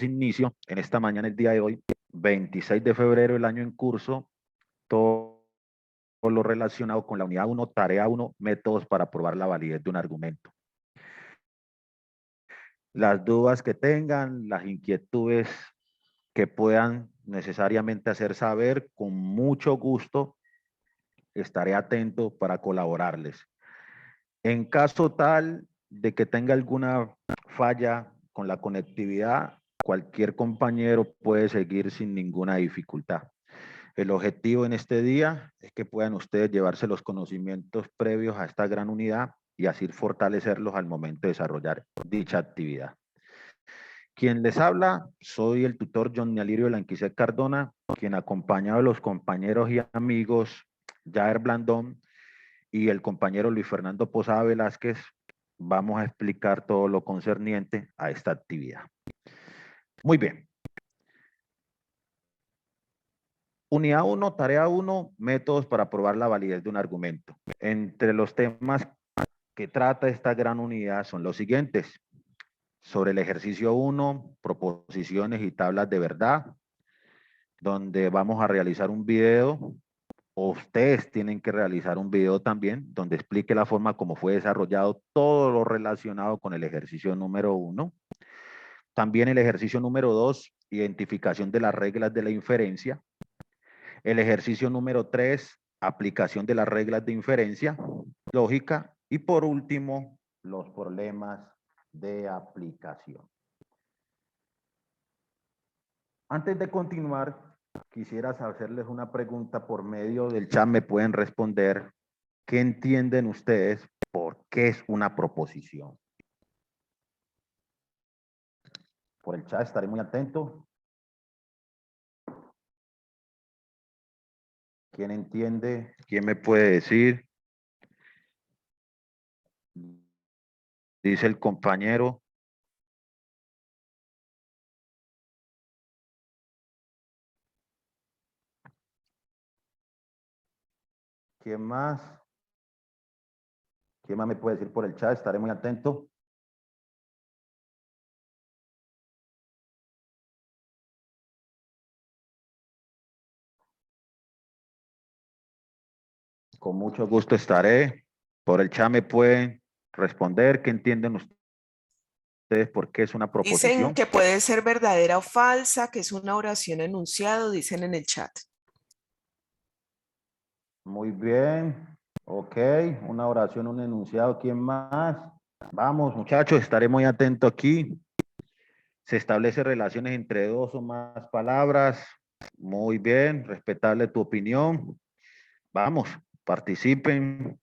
inicio en esta mañana, el día de hoy, 26 de febrero del año en curso, todo lo relacionado con la unidad 1, tarea 1, métodos para probar la validez de un argumento. Las dudas que tengan, las inquietudes que puedan necesariamente hacer saber, con mucho gusto estaré atento para colaborarles. En caso tal de que tenga alguna falla con la conectividad, cualquier compañero puede seguir sin ninguna dificultad. El objetivo en este día es que puedan ustedes llevarse los conocimientos previos a esta gran unidad y así fortalecerlos al momento de desarrollar dicha actividad. Quien les habla, soy el tutor John Alirio Lanquicet Cardona, quien acompañado de los compañeros y amigos Jair Blandón y el compañero Luis Fernando Posada Velázquez, vamos a explicar todo lo concerniente a esta actividad. Muy bien. Unidad 1, tarea 1, métodos para probar la validez de un argumento. Entre los temas que trata esta gran unidad son los siguientes. Sobre el ejercicio 1, proposiciones y tablas de verdad, donde vamos a realizar un video, o ustedes tienen que realizar un video también, donde explique la forma como fue desarrollado todo lo relacionado con el ejercicio número 1. También el ejercicio número 2, identificación de las reglas de la inferencia. El ejercicio número 3, aplicación de las reglas de inferencia lógica. Y por último, los problemas de aplicación. Antes de continuar, quisiera hacerles una pregunta por medio del chat. Me pueden responder. ¿Qué entienden ustedes por qué es una proposición? Por el chat estaré muy atento. ¿Quién entiende? ¿Quién me puede decir? Dice el compañero. ¿Quién más? ¿Quién más me puede decir por el chat? Estaré muy atento. Con mucho gusto estaré. Por el chat me pueden responder. ¿Qué entienden ustedes por qué es una Dicen proposición? que puede ser verdadera o falsa, que es una oración enunciado, dicen en el chat. Muy bien. Ok. Una oración, un enunciado. ¿Quién más? Vamos, muchachos, estaré muy atento aquí. Se establece relaciones entre dos o más palabras. Muy bien, respetable tu opinión. Vamos, participen,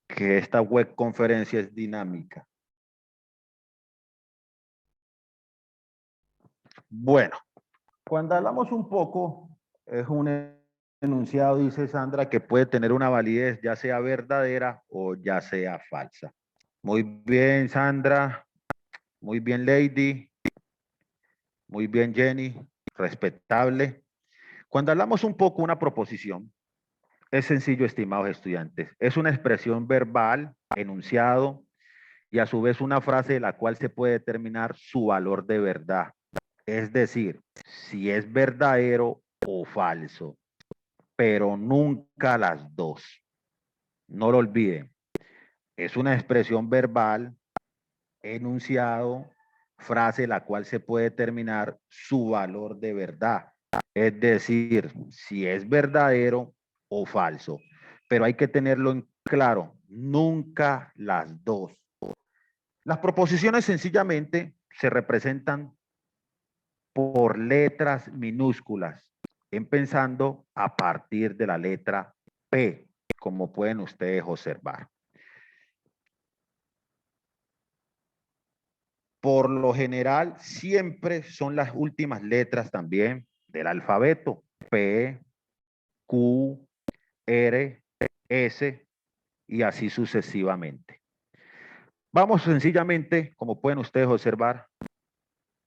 que esta web conferencia es dinámica. Bueno, cuando hablamos un poco, es un enunciado, dice Sandra, que puede tener una validez ya sea verdadera o ya sea falsa. Muy bien, Sandra. Muy bien, Lady. Muy bien, Jenny. Respetable. Cuando hablamos un poco una proposición, es sencillo, estimados estudiantes. Es una expresión verbal, enunciado, y a su vez una frase de la cual se puede determinar su valor de verdad. Es decir, si es verdadero o falso, pero nunca las dos. No lo olviden. Es una expresión verbal, enunciado, frase la cual se puede determinar su valor de verdad. Es decir, si es verdadero o falso. Pero hay que tenerlo en claro, nunca las dos. Las proposiciones sencillamente se representan por letras minúsculas, empezando a partir de la letra P, como pueden ustedes observar. Por lo general, siempre son las últimas letras también del alfabeto. P, Q, R, S y así sucesivamente. Vamos sencillamente, como pueden ustedes observar,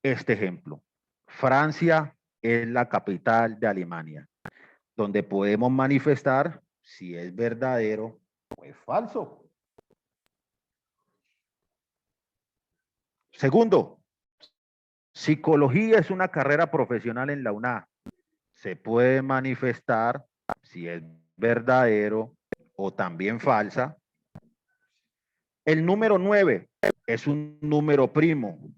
este ejemplo. Francia es la capital de Alemania, donde podemos manifestar si es verdadero o es falso. Segundo, Psicología es una carrera profesional en la UNA. Se puede manifestar si es verdadero o también falsa. El número 9 es un número primo.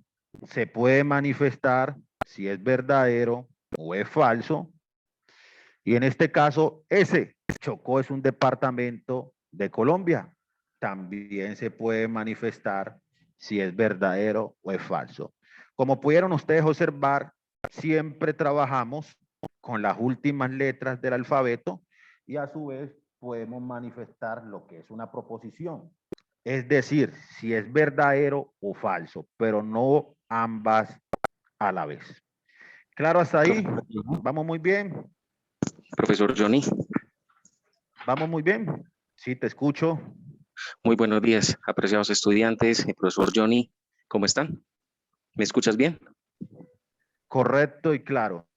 Se puede manifestar si es verdadero o es falso. Y en este caso, ese Chocó es un departamento de Colombia. También se puede manifestar si es verdadero o es falso. Como pudieron ustedes observar, siempre trabajamos con las últimas letras del alfabeto y a su vez podemos manifestar lo que es una proposición. Es decir, si es verdadero o falso, pero no ambas a la vez. Claro, hasta ahí. Vamos muy bien. Profesor Johnny, Vamos muy bien. Sí, te escucho. muy buenos días, apreciados estudiantes. Profesor Johnny, ¿cómo están? ¿Me escuchas bien? Correcto y claro.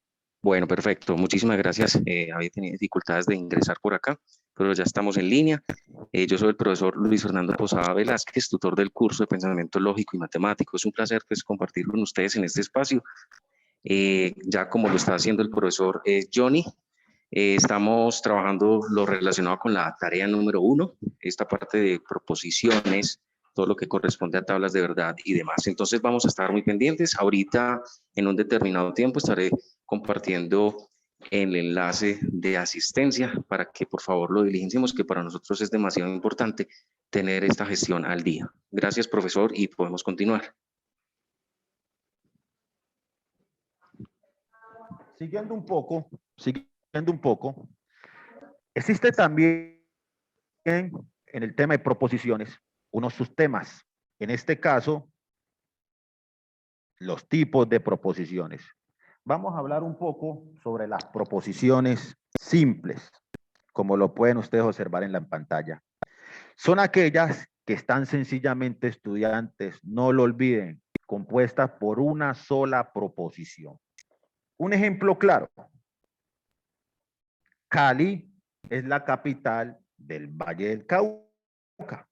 Bueno, perfecto. Muchísimas gracias. Había tenido dificultades de ingresar por acá, pero ya estamos en línea. Yo soy el profesor Luis Fernando Posada Velázquez, tutor del curso de Pensamiento Lógico y Matemático. Es un placer pues, compartir con ustedes en este espacio. Ya como lo está haciendo el profesor Johnny, estamos trabajando lo relacionado con la tarea número 1, esta parte de proposiciones, todo lo que corresponde a tablas de verdad y demás. Entonces vamos a estar muy pendientes. Ahorita, en un determinado tiempo, estaré compartiendo el enlace de asistencia para que por favor lo diligenciemos, que para nosotros es demasiado importante tener esta gestión al día. Gracias, profesor, y podemos continuar. Siguiendo un poco, existe también en el tema de proposiciones unos subtemas. En este caso, los tipos de proposiciones. Vamos a hablar un poco sobre las proposiciones simples, como lo pueden ustedes observar en la pantalla. Son aquellas que están sencillamente, estudiantes, no lo olviden, compuestas por una sola proposición. Un ejemplo claro. Cali es la capital del Valle del Cauca.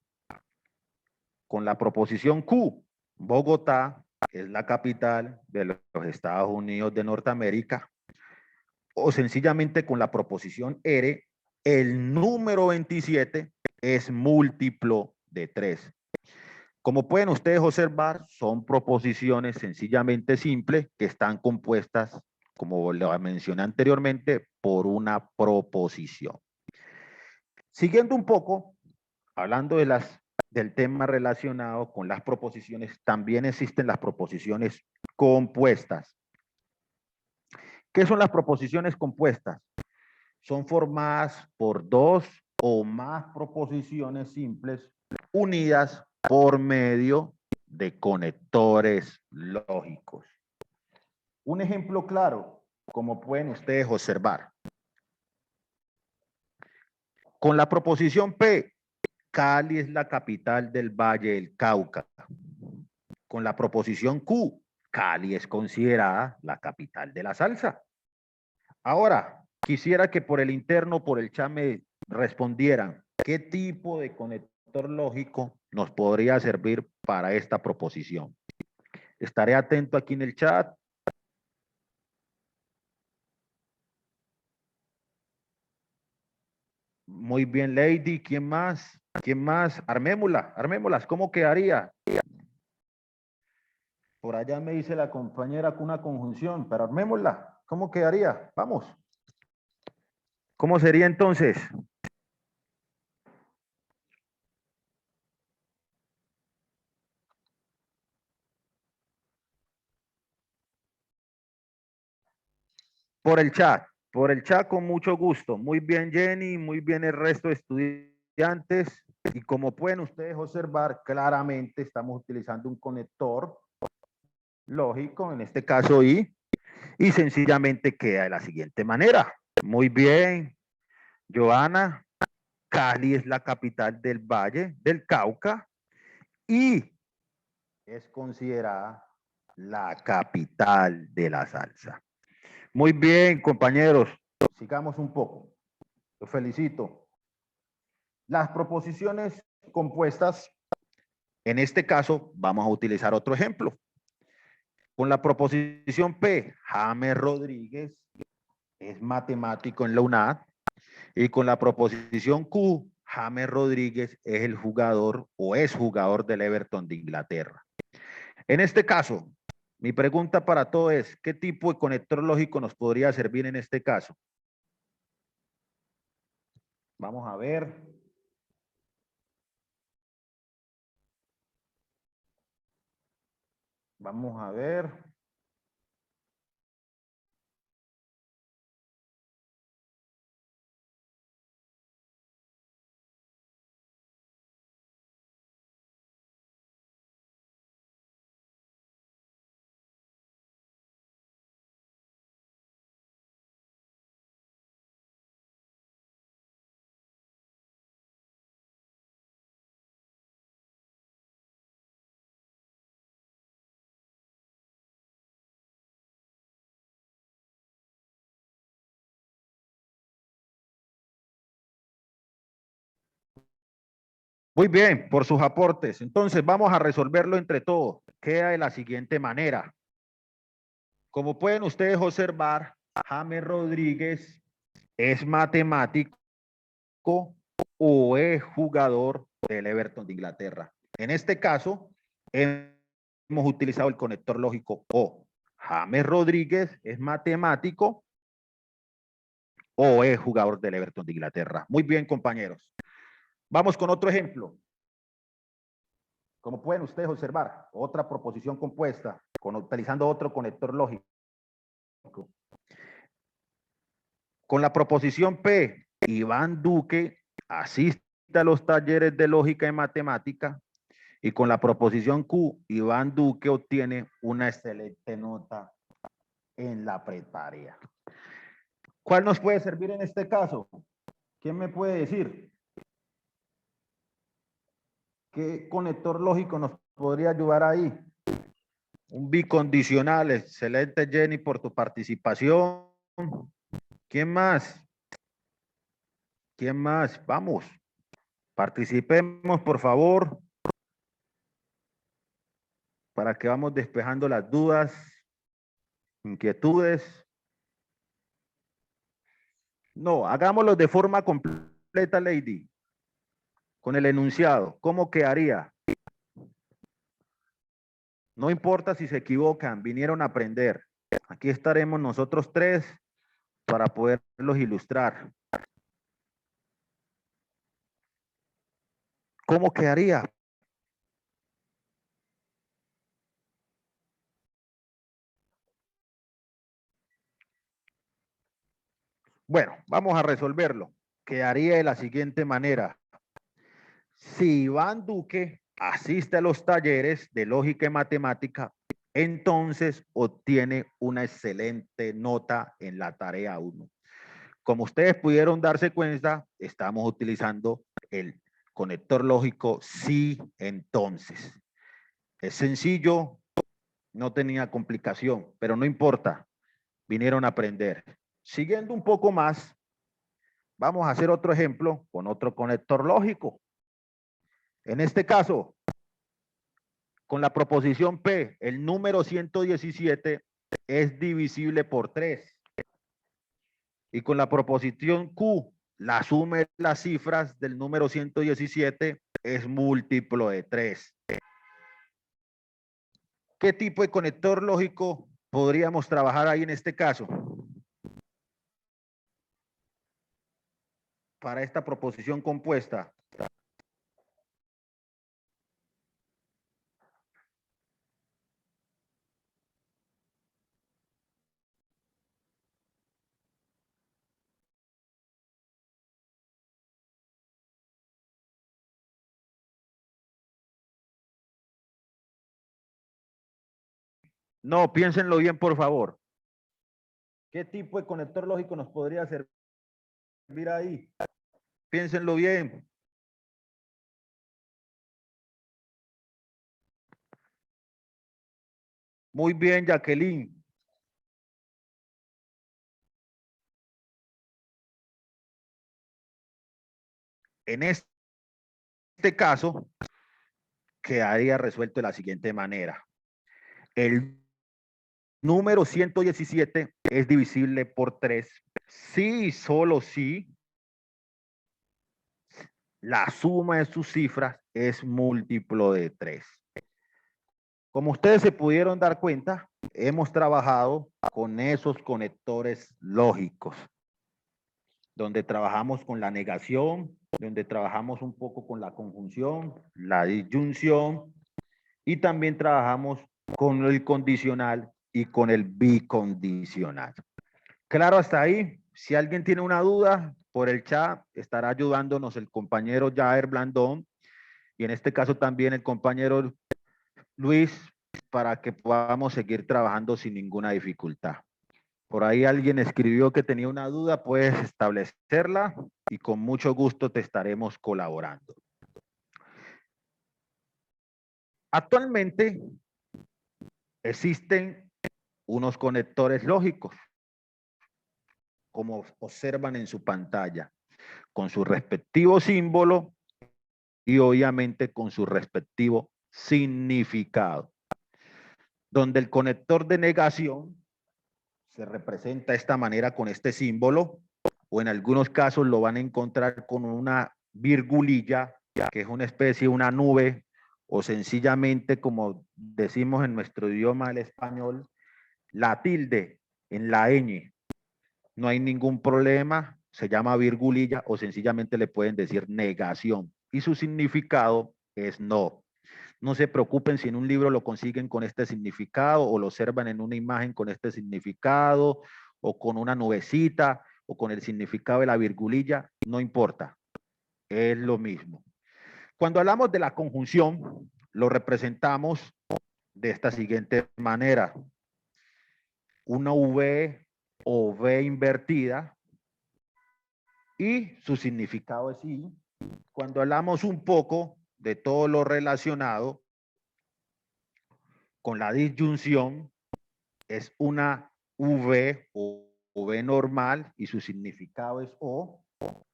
Con la proposición Q, Bogotá es la capital de los Estados Unidos de Norteamérica. O sencillamente con la proposición R, el número 27 es múltiplo de 3. Como pueden ustedes observar, son proposiciones sencillamente simples que están compuestas, como lo mencioné anteriormente, por una proposición. Siguiendo un poco, hablando del tema relacionado con las proposiciones, también existen las proposiciones compuestas. ¿Qué son las proposiciones compuestas? Son formadas por dos o más proposiciones simples unidas por medio de conectores lógicos. Un ejemplo claro, como pueden ustedes observar. Con la proposición P, Cali es la capital del Valle del Cauca. Con la proposición Q, Cali es considerada la capital de la salsa. Ahora, quisiera que por el interno, por el chat me respondieran qué tipo de conector lógico nos podría servir para esta proposición. Estaré atento aquí en el chat. Muy bien, Lady. ¿Quién más? ¿Quién más? Armémoslas. ¿Cómo quedaría? Por allá me dice la compañera con una conjunción, pero armémosla. ¿Cómo quedaría? Vamos. ¿Cómo sería entonces? Por el chat con mucho gusto. Muy bien, Jenny, muy bien el resto de estudiantes. Y como pueden ustedes observar, claramente estamos utilizando un conector lógico, en este caso I, y sencillamente queda de la siguiente manera. Muy bien, Joana, Cali es la capital del Valle del Cauca y es considerada la capital de la salsa. Muy bien, compañeros, sigamos un poco. Los felicito. Las proposiciones compuestas, en este caso, vamos a utilizar otro ejemplo. Con la proposición P, James Rodríguez es matemático en la UNAD. Y con la proposición Q, James Rodríguez es el jugador o es jugador del Everton de Inglaterra. En este caso, mi pregunta para todo es, ¿qué tipo de conector lógico nos podría servir en este caso? Vamos a ver. Vamos a ver. Muy bien, por sus aportes. Entonces, vamos a resolverlo entre todos. Queda de la siguiente manera. Como pueden ustedes observar, James Rodríguez es matemático o es jugador del Everton de Inglaterra. En este caso, hemos utilizado el conector lógico O. James Rodríguez es matemático o es jugador del Everton de Inglaterra. Muy bien, compañeros. Vamos con otro ejemplo. Como pueden ustedes observar, otra proposición compuesta utilizando otro conector lógico. Con la proposición P, Iván Duque asiste a los talleres de lógica y matemática. Y con la proposición Q, Iván Duque obtiene una excelente nota en la prepararia. ¿Cuál nos puede servir en este caso? ¿Quién me puede decir? ¿Qué conector lógico nos podría ayudar ahí? Un bicondicional. Excelente, Jenny, por tu participación. ¿Quién más? ¿Quién más? Vamos. Participemos, por favor, para que vamos despejando las dudas, inquietudes. No, hagámoslo de forma completa, Lady. Con el enunciado. ¿Cómo quedaría? No importa si se equivocan, vinieron a aprender. Aquí estaremos nosotros tres para poderlos ilustrar. ¿Cómo quedaría? Bueno, vamos a resolverlo. Quedaría de la siguiente manera. Si Iván Duque asiste a los talleres de lógica y matemática, entonces obtiene una excelente nota en la tarea 1. Como ustedes pudieron darse cuenta, estamos utilizando el conector lógico sí, entonces. Es sencillo, no tenía complicación, pero no importa, vinieron a aprender. Siguiendo un poco más, vamos a hacer otro ejemplo con otro conector lógico. En este caso, con la proposición P, el número 117 es divisible por 3. Y con la proposición Q, la suma de las cifras del número 117 es múltiplo de 3. ¿Qué tipo de conector lógico podríamos trabajar ahí en este caso? Para esta proposición compuesta. No, piénsenlo bien, por favor. ¿Qué tipo de conector lógico nos podría servir ahí? Piénsenlo bien. Muy bien, Jacqueline. En este caso, quedaría resuelto de la siguiente manera. El número 117 es divisible por 3 si y solo si la suma de sus cifras es múltiplo de 3. Como ustedes se pudieron dar cuenta, hemos trabajado con esos conectores lógicos, donde trabajamos con la negación, donde trabajamos un poco con la conjunción, la disyunción, y también trabajamos con el condicional y con el bicondicional. Claro, hasta ahí. Si alguien tiene una duda, por el chat estará ayudándonos el compañero Jair Blandón y en este caso también el compañero Luis para que podamos seguir trabajando sin ninguna dificultad. Por ahí alguien escribió que tenía una duda, puedes establecerla y con mucho gusto te estaremos colaborando. Actualmente existen unos conectores lógicos, como observan en su pantalla, con su respectivo símbolo y obviamente con su respectivo significado. Donde el conector de negación se representa de esta manera con este símbolo, o en algunos casos lo van a encontrar con una virgulilla, que es una especie, una nube, o sencillamente, como decimos en nuestro idioma, el español, la tilde en la ñ. No hay ningún problema, se llama virgulilla o sencillamente le pueden decir negación. Y su significado es no. No se preocupen si en un libro lo consiguen con este significado o lo observan en una imagen con este significado o con una nubecita o con el significado de la virgulilla, no importa, es lo mismo. Cuando hablamos de la conjunción, lo representamos de esta siguiente manera. Una V o V invertida y su significado es I. Cuando hablamos un poco de todo lo relacionado con la disyunción, es una V o V normal y su significado es O.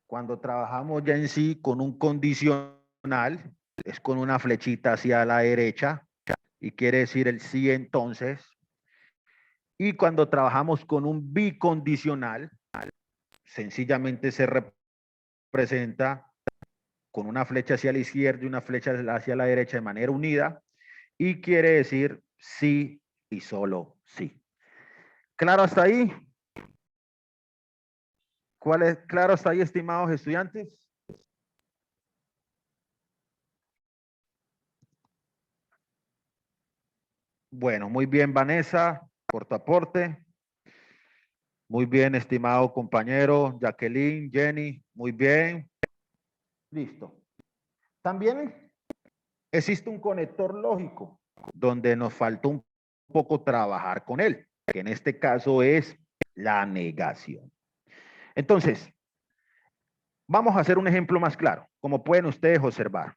Cuando trabajamos ya en sí con un condicional, es con una flechita hacia la derecha y quiere decir el sí entonces. Y cuando trabajamos con un bicondicional, sencillamente se representa con una flecha hacia la izquierda y una flecha hacia la derecha de manera unida y quiere decir sí y solo sí. ¿Claro hasta ahí? ¿Cuál es? ¿Claro hasta ahí, estimados estudiantes? Bueno, muy bien, Vanessa, por tu aporte. Muy bien, estimado compañero, Jacqueline, Jenny, muy bien. Listo. También existe un conector lógico donde nos faltó un poco trabajar con él, que en este caso es la negación. Entonces, vamos a hacer un ejemplo más claro, como pueden ustedes observar.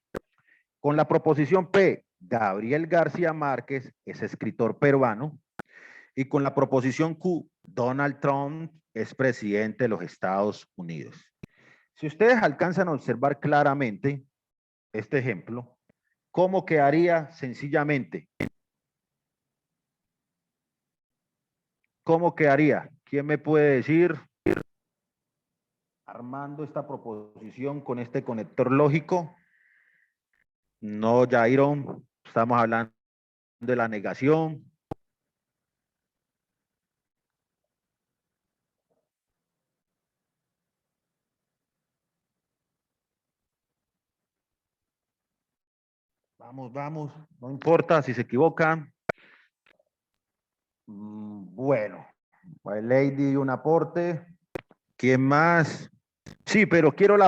Con la proposición P, Gabriel García Márquez es escritor peruano, y con la proposición Q, Donald Trump es presidente de los Estados Unidos. Si ustedes alcanzan a observar claramente este ejemplo, ¿cómo quedaría sencillamente? ¿Cómo quedaría? ¿Quién me puede decir? Armando esta proposición con este conector lógico. No, Jairon, estamos hablando de la negación. Vamos, vamos, no importa si se equivocan. Bueno, Lady, un aporte. ¿Quién más? Sí, pero quiero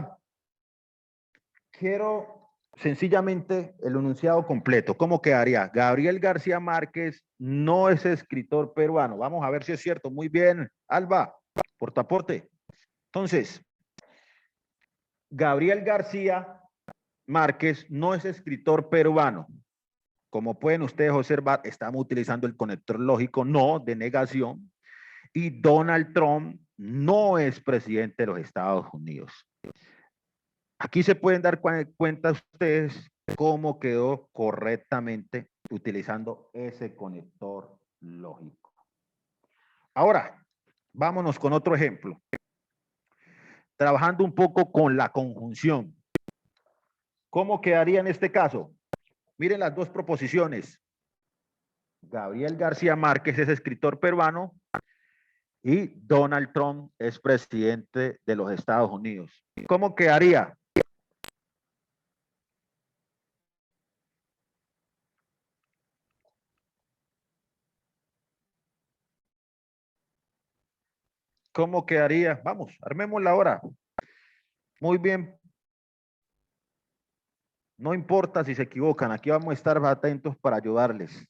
sencillamente el enunciado completo. ¿Cómo quedaría? Gabriel García Márquez no es escritor peruano. Vamos a ver si es cierto. Muy bien, Alba, por tu aporte. Entonces, Gabriel García Márquez no es escritor peruano. Como pueden ustedes observar, estamos utilizando el conector lógico no de negación y Donald Trump no es presidente de los Estados Unidos. Aquí se pueden dar cuenta ustedes cómo quedó correctamente utilizando ese conector lógico. Ahora, vámonos con otro ejemplo. Trabajando un poco con la conjunción. ¿Cómo quedaría en este caso? Miren las dos proposiciones. Gabriel García Márquez es escritor peruano y Donald Trump es presidente de los Estados Unidos. ¿Cómo quedaría? ¿Cómo quedaría? Vamos, armémosla ahora. Muy bien. No importa si se equivocan, aquí vamos a estar atentos para ayudarles.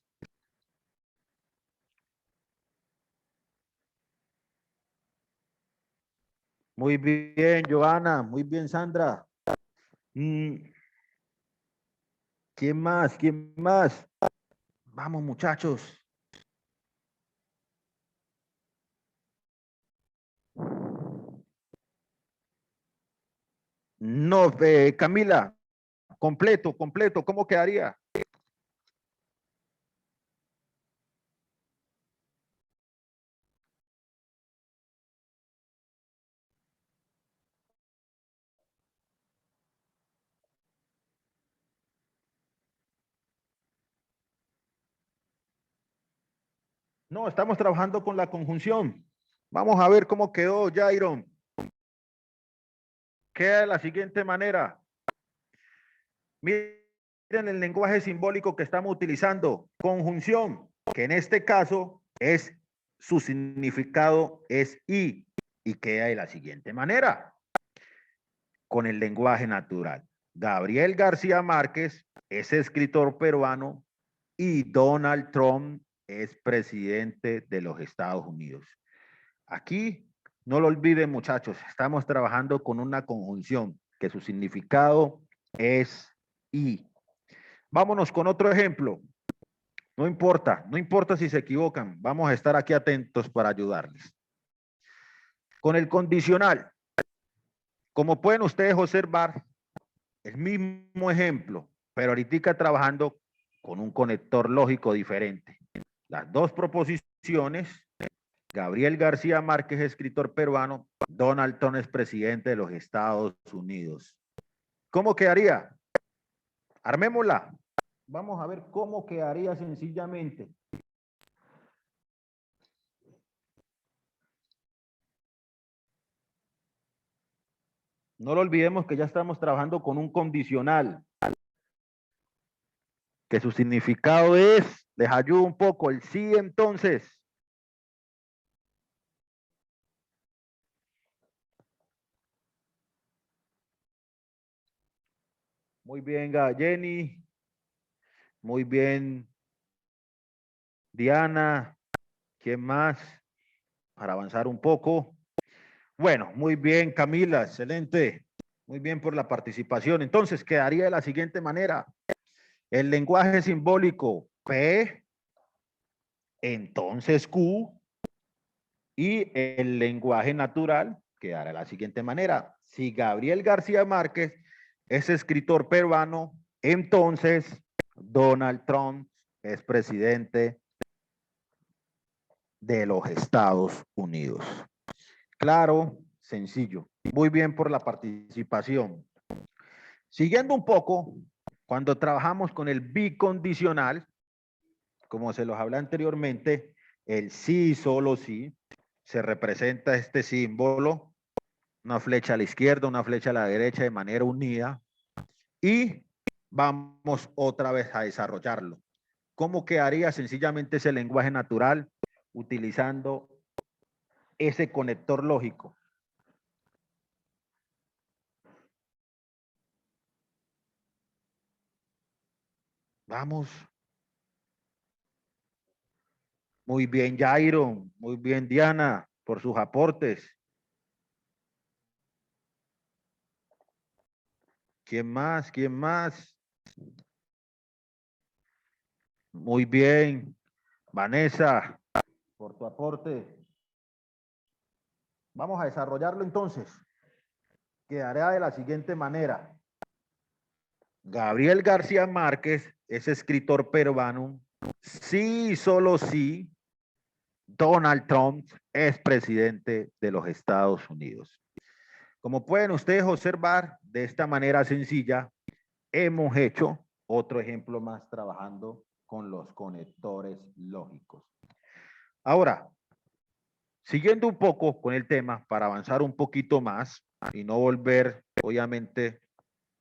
Muy bien, Joana. Muy bien, Sandra. ¿Quién más? ¿Quién más? Vamos, muchachos. No, Camila, completo, ¿cómo quedaría? No, estamos trabajando con la conjunción. Vamos a ver cómo quedó, Jairon. Queda de la siguiente manera. Miren el lenguaje simbólico que estamos utilizando. Conjunción, que en este caso es su significado es y queda de la siguiente manera. Con el lenguaje natural. Gabriel García Márquez es escritor peruano y Donald Trump es presidente de los Estados Unidos. Aquí, no lo olviden, muchachos, estamos trabajando con una conjunción que su significado es y. Vámonos con otro ejemplo. No importa si se equivocan, vamos a estar aquí atentos para ayudarles. Con el condicional, como pueden ustedes observar, el mismo ejemplo, pero ahorita trabajando con un conector lógico diferente. Las dos proposiciones, Gabriel García Márquez, escritor peruano, Donald Trump es presidente de los Estados Unidos. ¿Cómo quedaría? Armémosla. Vamos a ver cómo quedaría sencillamente. No lo olvidemos que ya estamos trabajando con un condicional, que su significado es, les ayudo un poco, el sí entonces. Muy bien, Jenny. Muy bien, Diana. ¿Quién más? Para avanzar un poco. Bueno, muy bien, Camila, excelente. Muy bien por la participación. Entonces, quedaría de la siguiente manera. El lenguaje simbólico P, entonces Q, y el lenguaje natural quedará de la siguiente manera. Si Gabriel García Márquez es escritor peruano, entonces Donald Trump es presidente de los Estados Unidos. Claro, sencillo. Muy bien por la participación. Siguiendo un poco, cuando trabajamos con el bicondicional, como se los hablé anteriormente, el sí, solo sí, se representa este símbolo, una flecha a la izquierda, una flecha a la derecha de manera unida, y vamos otra vez a desarrollarlo. ¿Cómo quedaría sencillamente ese lenguaje natural utilizando ese conector lógico? Vamos. Muy bien, Jairo. Muy bien, Diana, por sus aportes. ¿Quién más? ¿Quién más? Muy bien, Vanessa, por tu aporte. Vamos a desarrollarlo entonces. Quedará de la siguiente manera. Gabriel García Márquez es escritor peruano. Sí, solo sí. Donald Trump es presidente de los Estados Unidos. Como pueden ustedes observar, de esta manera sencilla, hemos hecho otro ejemplo más trabajando con los conectores lógicos. Ahora, siguiendo un poco con el tema, para avanzar un poquito más y no volver, obviamente,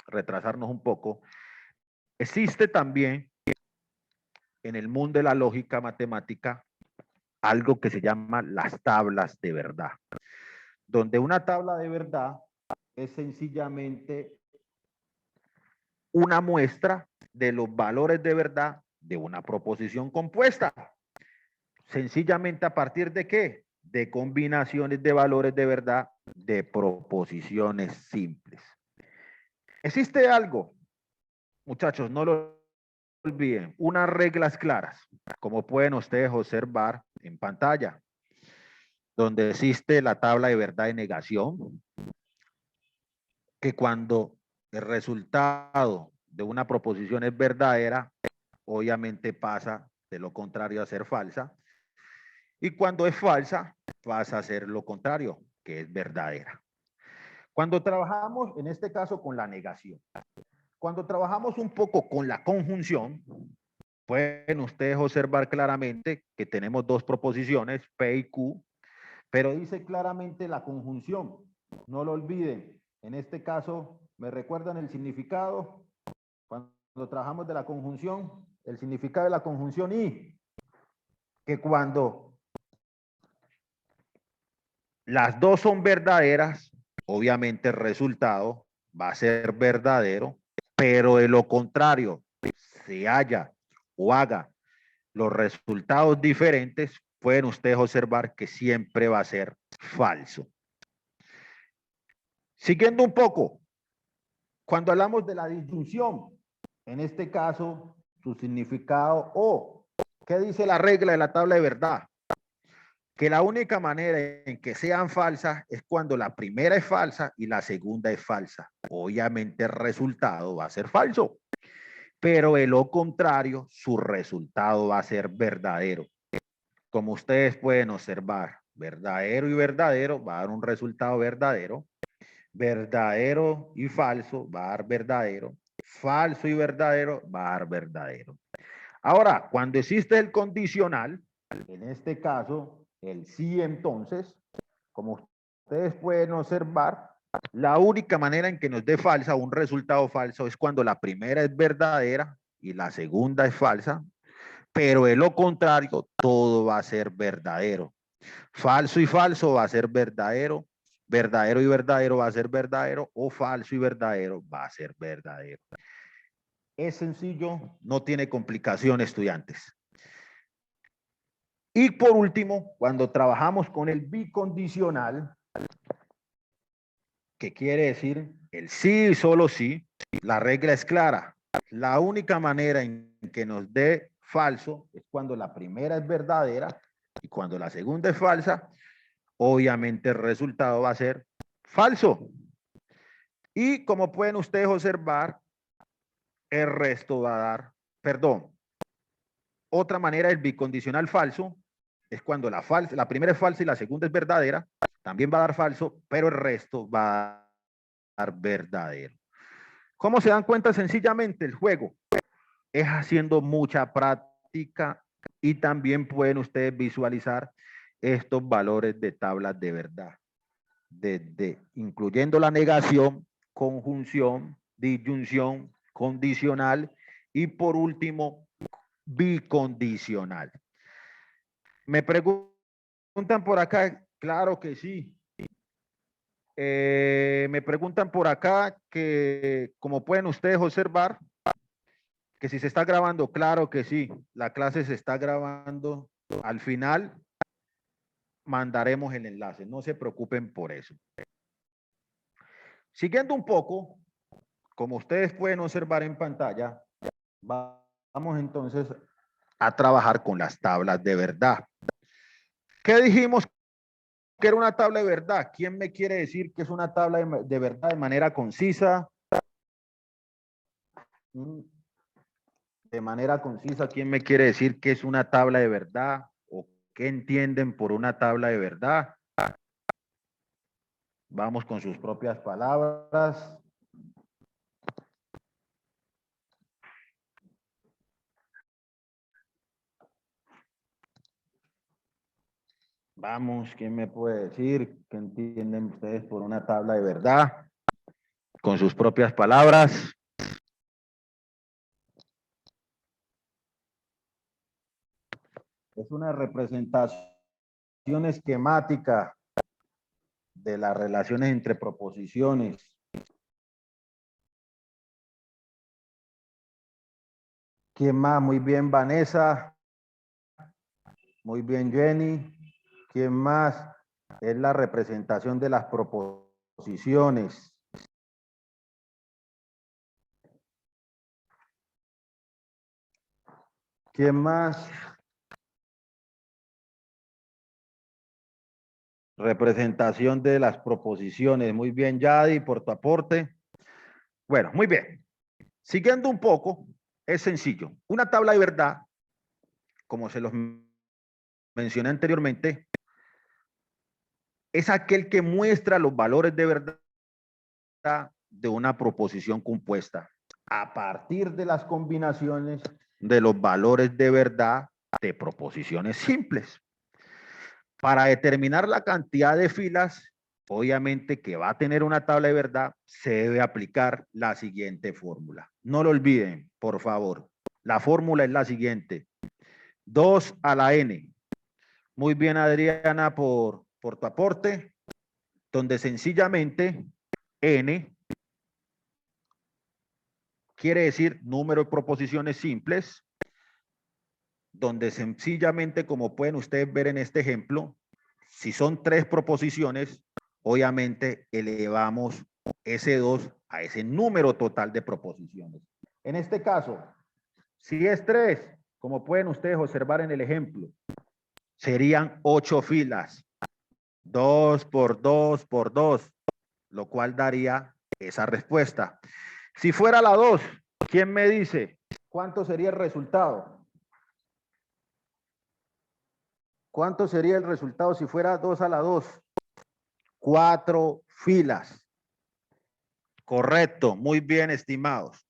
retrasarnos un poco, existe también en el mundo de la lógica matemática algo que se llama las tablas de verdad, donde una tabla de verdad es sencillamente una muestra de los valores de verdad de una proposición compuesta. Sencillamente, ¿a partir de qué? De combinaciones de valores de verdad de proposiciones simples. Existe algo, muchachos, no lo olviden, unas reglas claras, como pueden ustedes observar en pantalla, donde existe la tabla de verdad de negación, que cuando el resultado de una proposición es verdadera, obviamente pasa de lo contrario a ser falsa, y cuando es falsa, pasa a ser lo contrario, que es verdadera. Cuando trabajamos, en este caso, con la negación, cuando trabajamos un poco con la conjunción, pueden ustedes observar claramente que tenemos dos proposiciones, P y Q, pero dice claramente la conjunción. No lo olviden. En este caso, ¿me recuerdan el significado? Cuando trabajamos de la conjunción, el significado de la conjunción y que cuando las dos son verdaderas, obviamente el resultado va a ser verdadero, pero de lo contrario, se haya o haga los resultados diferentes, pueden ustedes observar que siempre va a ser falso. Siguiendo un poco, cuando hablamos de la disyunción, en este caso, su significado o, ¿qué dice la regla de la tabla de verdad? Que la única manera en que sean falsas es cuando la primera es falsa y la segunda es falsa. Obviamente el resultado va a ser falso, pero de lo contrario, su resultado va a ser verdadero. Como ustedes pueden observar, verdadero y verdadero va a dar un resultado verdadero. Verdadero y falso va a dar verdadero. Falso y verdadero va a dar verdadero. Ahora, cuando existe el condicional, en este caso, el sí entonces, como ustedes pueden observar, la única manera en que nos dé falsa un resultado falso es cuando la primera es verdadera y la segunda es falsa, pero de lo contrario, todo va a ser verdadero. Falso y falso va a ser verdadero, verdadero y verdadero va a ser verdadero, o falso y verdadero va a ser verdadero. Es sencillo, no tiene complicación, estudiantes. Y por último, cuando trabajamos con el bicondicional, que quiere decir el sí y solo sí, la regla es clara. La única manera en que nos dé falso es cuando la primera es verdadera y cuando la segunda es falsa, obviamente el resultado va a ser falso. Y como pueden ustedes observar, el resto va a dar, perdón, otra manera del bicondicional falso es cuando la primera es falsa y la segunda es verdadera, también va a dar falso, pero el resto va a dar verdadero. ¿Cómo se dan cuenta? Sencillamente el juego es haciendo mucha práctica y también pueden ustedes visualizar estos valores de tablas de verdad, desde incluyendo la negación, conjunción, disyunción, condicional y por último bicondicional. Me preguntan por acá, claro que sí. Me preguntan por acá que, como pueden ustedes observar, que si se está grabando, claro que sí, la clase se está grabando. Al final mandaremos el enlace, no se preocupen por eso. Siguiendo un poco, como ustedes pueden observar en pantalla, vamos entonces a trabajar con las tablas de verdad. ¿Qué dijimos que era una tabla de verdad? ¿Quién me quiere decir que es una tabla de verdad de manera concisa? De manera concisa, ¿quién me quiere decir que es una tabla de verdad? ¿O ¿Qué entienden por una tabla de verdad? Vamos con sus propias palabras. Vamos, ¿quién me puede decir qué entienden ustedes por una tabla de verdad? Con sus propias palabras. Es una representación esquemática de las relaciones entre proposiciones. ¿Quién más? Muy bien, Vanessa. Muy bien, Jenny. ¿Quién más? Es la representación de las proposiciones. ¿Quién más? Representación de las proposiciones. Muy bien, Yadi, por tu aporte. Bueno, muy bien. Siguiendo un poco, es sencillo. Una tabla de verdad, como se los mencioné anteriormente, es aquel que muestra los valores de verdad de una proposición compuesta a partir de las combinaciones de los valores de verdad de proposiciones simples. Para determinar la cantidad de filas, obviamente que va a tener una tabla de verdad, se debe aplicar la siguiente fórmula. No lo olviden, por favor. La fórmula es la siguiente. 2 a la n. Muy bien, Adriana, por tu aporte, donde sencillamente n quiere decir número de proposiciones simples, donde sencillamente, como pueden ustedes ver en este ejemplo, si son 3 proposiciones, obviamente elevamos ese 2 a ese número total de proposiciones. En este caso, si es 3, como pueden ustedes observar en el ejemplo, serían 8 filas. 2 por 2 por 2, lo cual daría esa respuesta. Si fuera la 2, ¿quién me dice cuánto sería el resultado? ¿Cuánto sería el resultado si fuera 2 a la 2? 4 filas. Correcto, muy bien, estimados.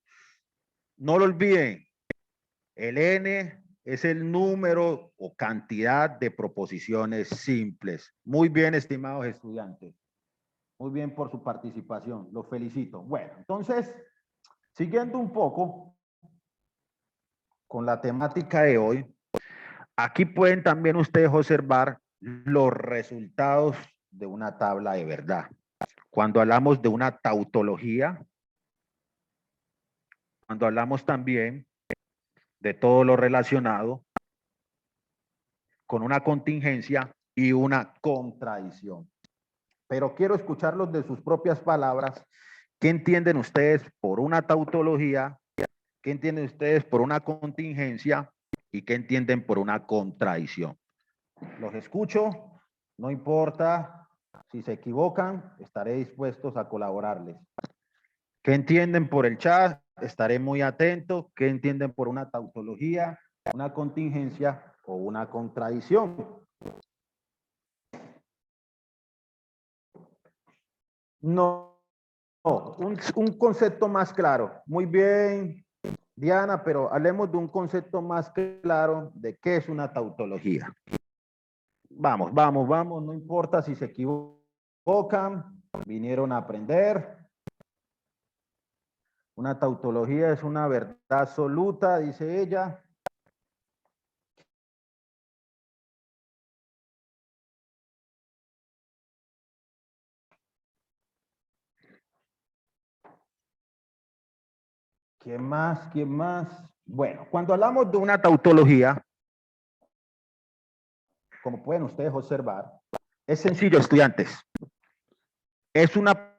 No lo olviden, el n es el número o cantidad de proposiciones simples. Muy bien, estimados estudiantes. Muy bien por su participación, los felicito. Bueno, entonces, siguiendo un poco con la temática de hoy, aquí pueden también ustedes observar los resultados de una tabla de verdad. Cuando hablamos de una tautología, cuando hablamos también de todo lo relacionado con una contingencia y una contradicción. Pero quiero escucharlos de sus propias palabras. ¿Qué entienden ustedes por una tautología? ¿Qué entienden ustedes por una contingencia? ¿Y qué entienden por una contradicción? Los escucho, no importa si se equivocan, estaré dispuestos a colaborarles. ¿Qué entienden por el chat? Estaré muy atento. ¿Qué entienden por una tautología, una contingencia o una contradicción? No, un concepto más claro. Muy bien, Diana, pero hablemos de un concepto más claro de qué es una tautología. Vamos, vamos, vamos, no importa si se equivocan, vinieron a aprender. Una tautología es una verdad absoluta, dice ella. ¿Quién más? ¿Quién más? Bueno, cuando hablamos de una tautología, como pueden ustedes observar, es sencillo, estudiantes. Es una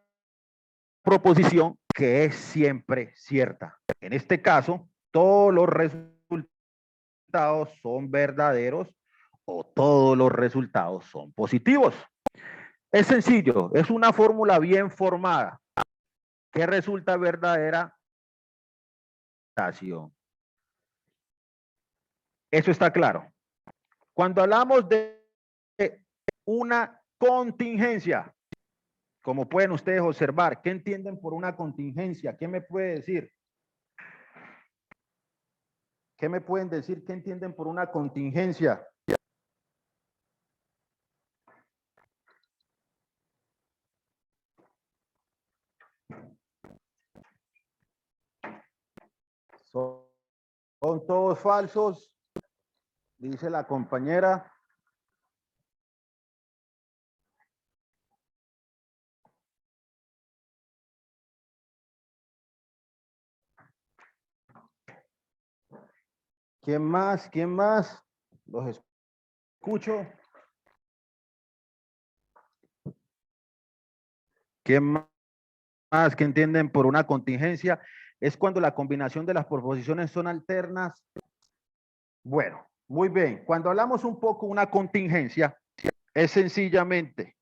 proposición que es siempre cierta. En este caso, todos los resultados son verdaderos o todos los resultados son positivos. Es sencillo, es una fórmula bien formada que resulta verdadera. Eso está claro. Cuando hablamos de una contingencia, como pueden ustedes observar, ¿qué entienden por una contingencia? ¿Qué me puede decir? ¿Qué me pueden decir? ¿Qué entienden por una contingencia? Son todos falsos, dice la compañera. ¿Quién más? ¿Quién más? Los escucho. ¿Quién más que entienden por una contingencia? Es cuando la combinación de las proposiciones son alternas. Bueno, muy bien. Cuando hablamos un poco de una contingencia, es sencillamente,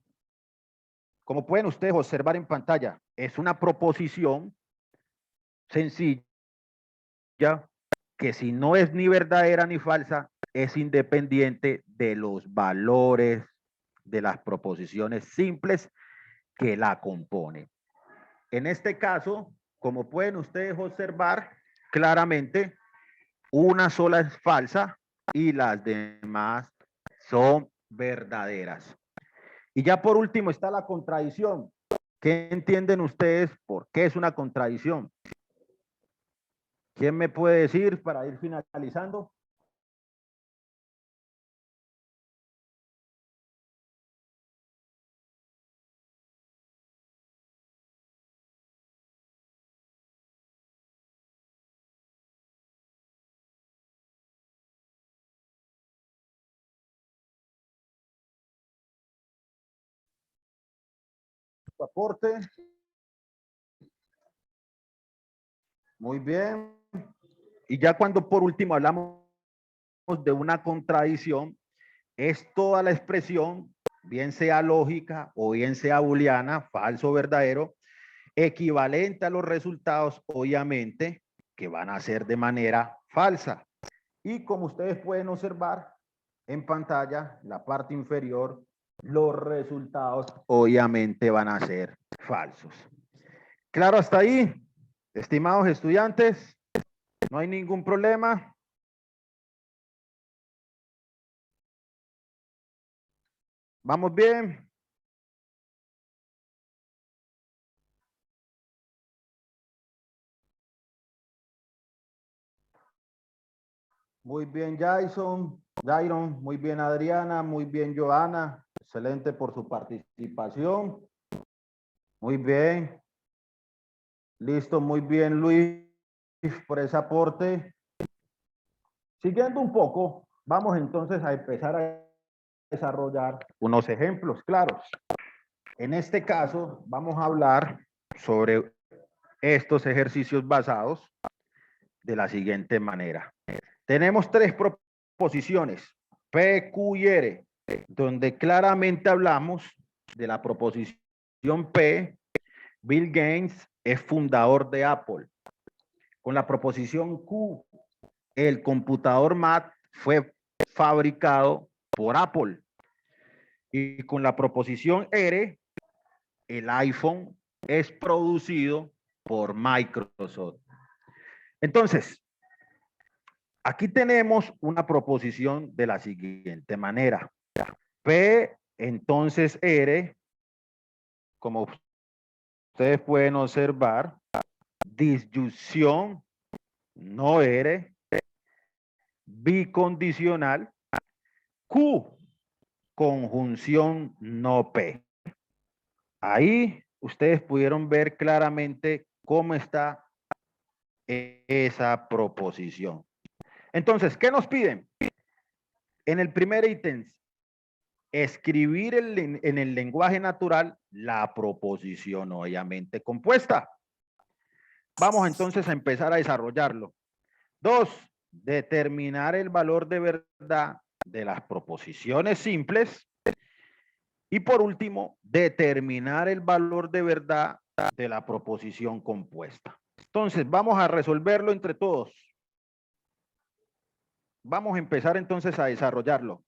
como pueden ustedes observar en pantalla, es una proposición sencilla que si no es ni verdadera ni falsa, es independiente de los valores de las proposiciones simples que la componen. En este caso, como pueden ustedes observar claramente, una sola es falsa y las demás son verdaderas. Y ya por último está la contradicción. ¿Qué entienden ustedes por qué es una contradicción? ¿Quién me puede decir para ir finalizando? Su aporte. Muy bien. Y ya cuando por último hablamos de una contradicción, es toda la expresión, bien sea lógica o bien sea booleana, falso o verdadero, equivalente a los resultados, obviamente, que van a ser de manera falsa. Y como ustedes pueden observar en pantalla, la parte inferior, los resultados obviamente van a ser falsos. ¿Claro hasta ahí? Estimados estudiantes, no hay ningún problema. ¿Vamos bien? Muy bien, Jason. Jairon, muy bien, Adriana, muy bien, Joana. Excelente por su participación. Muy bien. Listo, muy bien, Luis, por ese aporte. Siguiendo un poco, vamos entonces a empezar a desarrollar unos ejemplos claros. En este caso, vamos a hablar sobre estos ejercicios basados de la siguiente manera. Tenemos tres proposiciones, P, Q y R, donde claramente hablamos de la proposición P. Bill Gates es fundador de Apple. Con la proposición Q, el computador Mac fue fabricado por Apple. Y con la proposición R, el iPhone es producido por Microsoft. Entonces, aquí tenemos una proposición de la siguiente manera. P, entonces R, como ustedes pueden observar, disyunción, no R, bicondicional, Q, conjunción no P. Ahí ustedes pudieron ver claramente cómo está esa proposición. Entonces, ¿qué nos piden? En el primer ítem, escribir en el lenguaje natural la proposición obviamente compuesta. Vamos entonces a empezar a desarrollarlo. 2, determinar el valor de verdad de las proposiciones simples. Y por último, determinar el valor de verdad de la proposición compuesta. Entonces, vamos a resolverlo entre todos. Vamos a empezar entonces a desarrollarlo.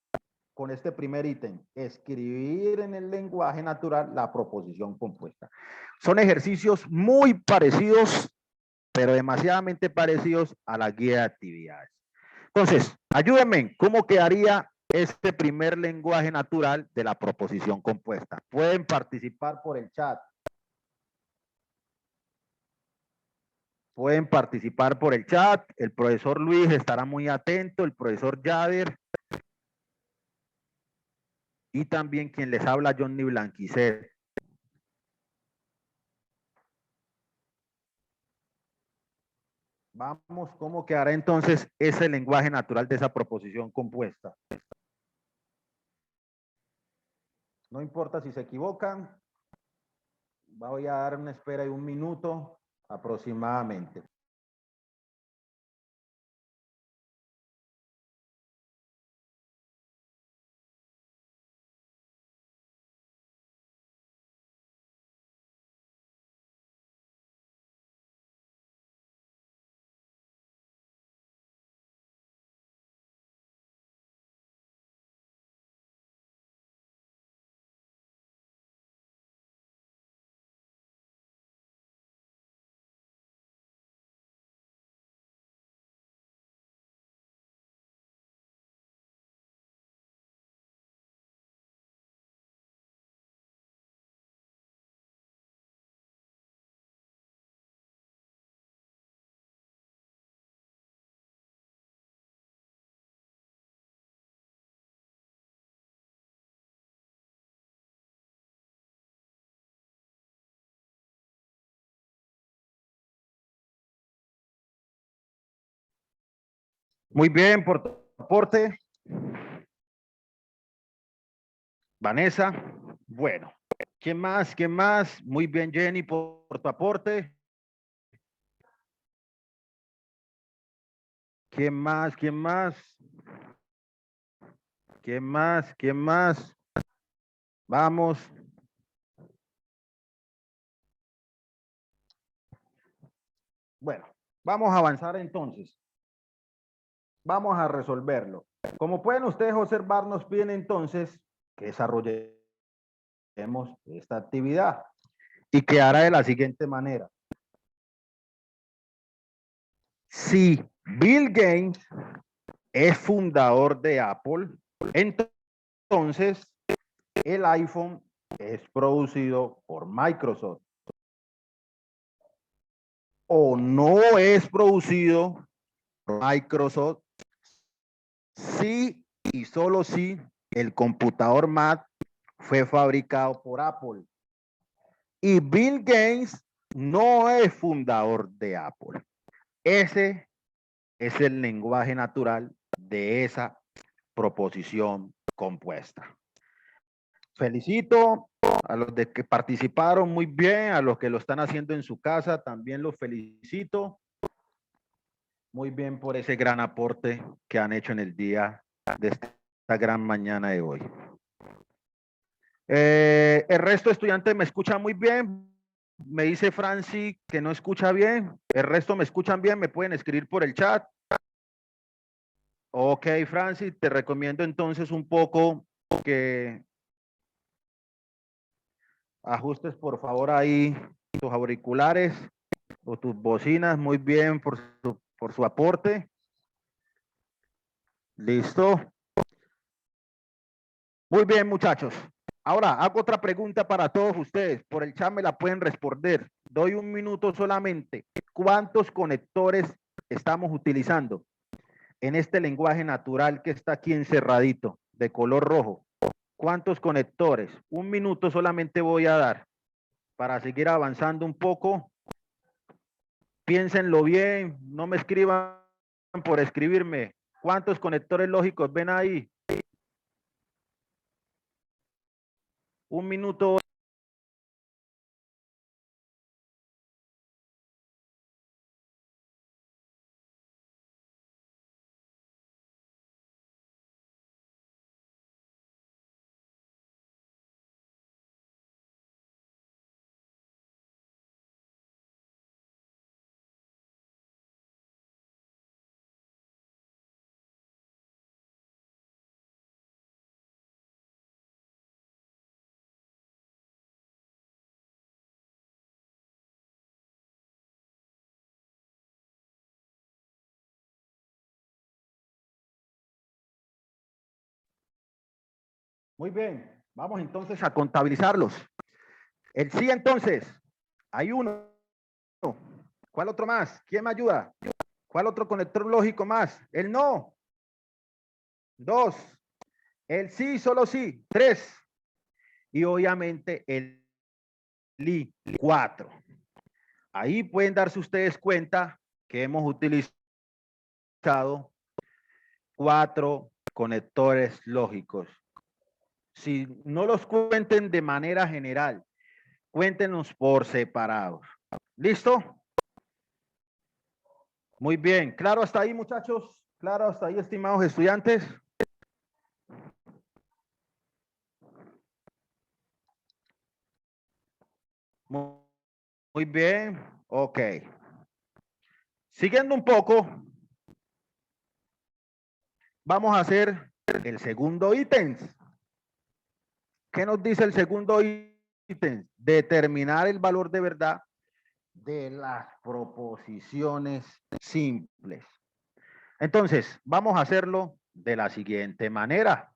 con este primer ítem, escribir en el lenguaje natural la proposición compuesta. Son ejercicios muy parecidos, pero demasiadamente parecidos a la guía de actividades. Entonces, ayúdenme, ¿cómo quedaría este primer lenguaje natural de la proposición compuesta? Pueden participar por el chat. Pueden participar por el chat. El profesor Luis estará muy atento, el profesor Yader. Y también quien les habla, Johnny Blanquicet. Vamos, ¿cómo quedará entonces ese lenguaje natural de esa proposición compuesta? No importa si se equivocan. Voy a dar una espera de 1 minuto aproximadamente. Muy bien, por tu aporte. Vanessa. Bueno, ¿quién más? ¿Quién más? Muy bien, Jenny, por tu aporte. ¿Quién más? ¿Quién más? ¿Quién más? ¿Quién más? Vamos. Bueno, vamos a avanzar entonces. Vamos a resolverlo. Como pueden ustedes observar, nos piden entonces que desarrollemos esta actividad y quedará de la siguiente manera. Si Bill Gates es fundador de Apple, entonces el iPhone es producido por Microsoft. O no es producido por Microsoft si y solo si el computador Mac fue fabricado por Apple. Y Bill Gates no es fundador de Apple. Ese es el lenguaje natural de esa proposición compuesta. Felicito a los de que participaron muy bien, a los que lo están haciendo en su casa, también los felicito. Muy bien por ese gran aporte que han hecho en el día de esta gran mañana de hoy. El resto de estudiantes me escuchan muy bien. Me dice Franci que no escucha bien. El resto me escuchan bien, me pueden escribir por el chat. Ok, Franci, te recomiendo entonces un poco que ajustes por favor ahí tus auriculares o tus bocinas. Muy bien por su aporte. Listo. Muy bien, muchachos. Ahora hago otra pregunta para todos ustedes. Por el chat me la pueden responder. Doy 1 minuto solamente. ¿Cuántos conectores estamos utilizando en este lenguaje natural que está aquí encerradito de color rojo? ¿Cuántos conectores? 1 minuto solamente voy a dar para seguir avanzando un poco. Piénsenlo bien, no me escriban por escribirme. ¿Cuántos conectores lógicos ven ahí? 1 minuto. Muy bien, vamos entonces a contabilizarlos. El sí entonces, hay uno. ¿Cuál otro más? ¿Quién me ayuda? ¿Cuál otro conector lógico más? El no. 2. El sí, solo sí. 3. Y obviamente el li. 4. Ahí pueden darse ustedes cuenta que hemos utilizado 4 conectores lógicos. Si no los cuenten de manera general, cuéntenos por separados. ¿Listo? Muy bien. ¿Claro hasta ahí, muchachos? ¿Claro hasta ahí, estimados estudiantes? Muy bien. Ok. Siguiendo un poco, vamos a hacer el segundo ítem. ¿Qué nos dice el segundo ítem? Determinar el valor de verdad de las proposiciones simples. Entonces, vamos a hacerlo de la siguiente manera.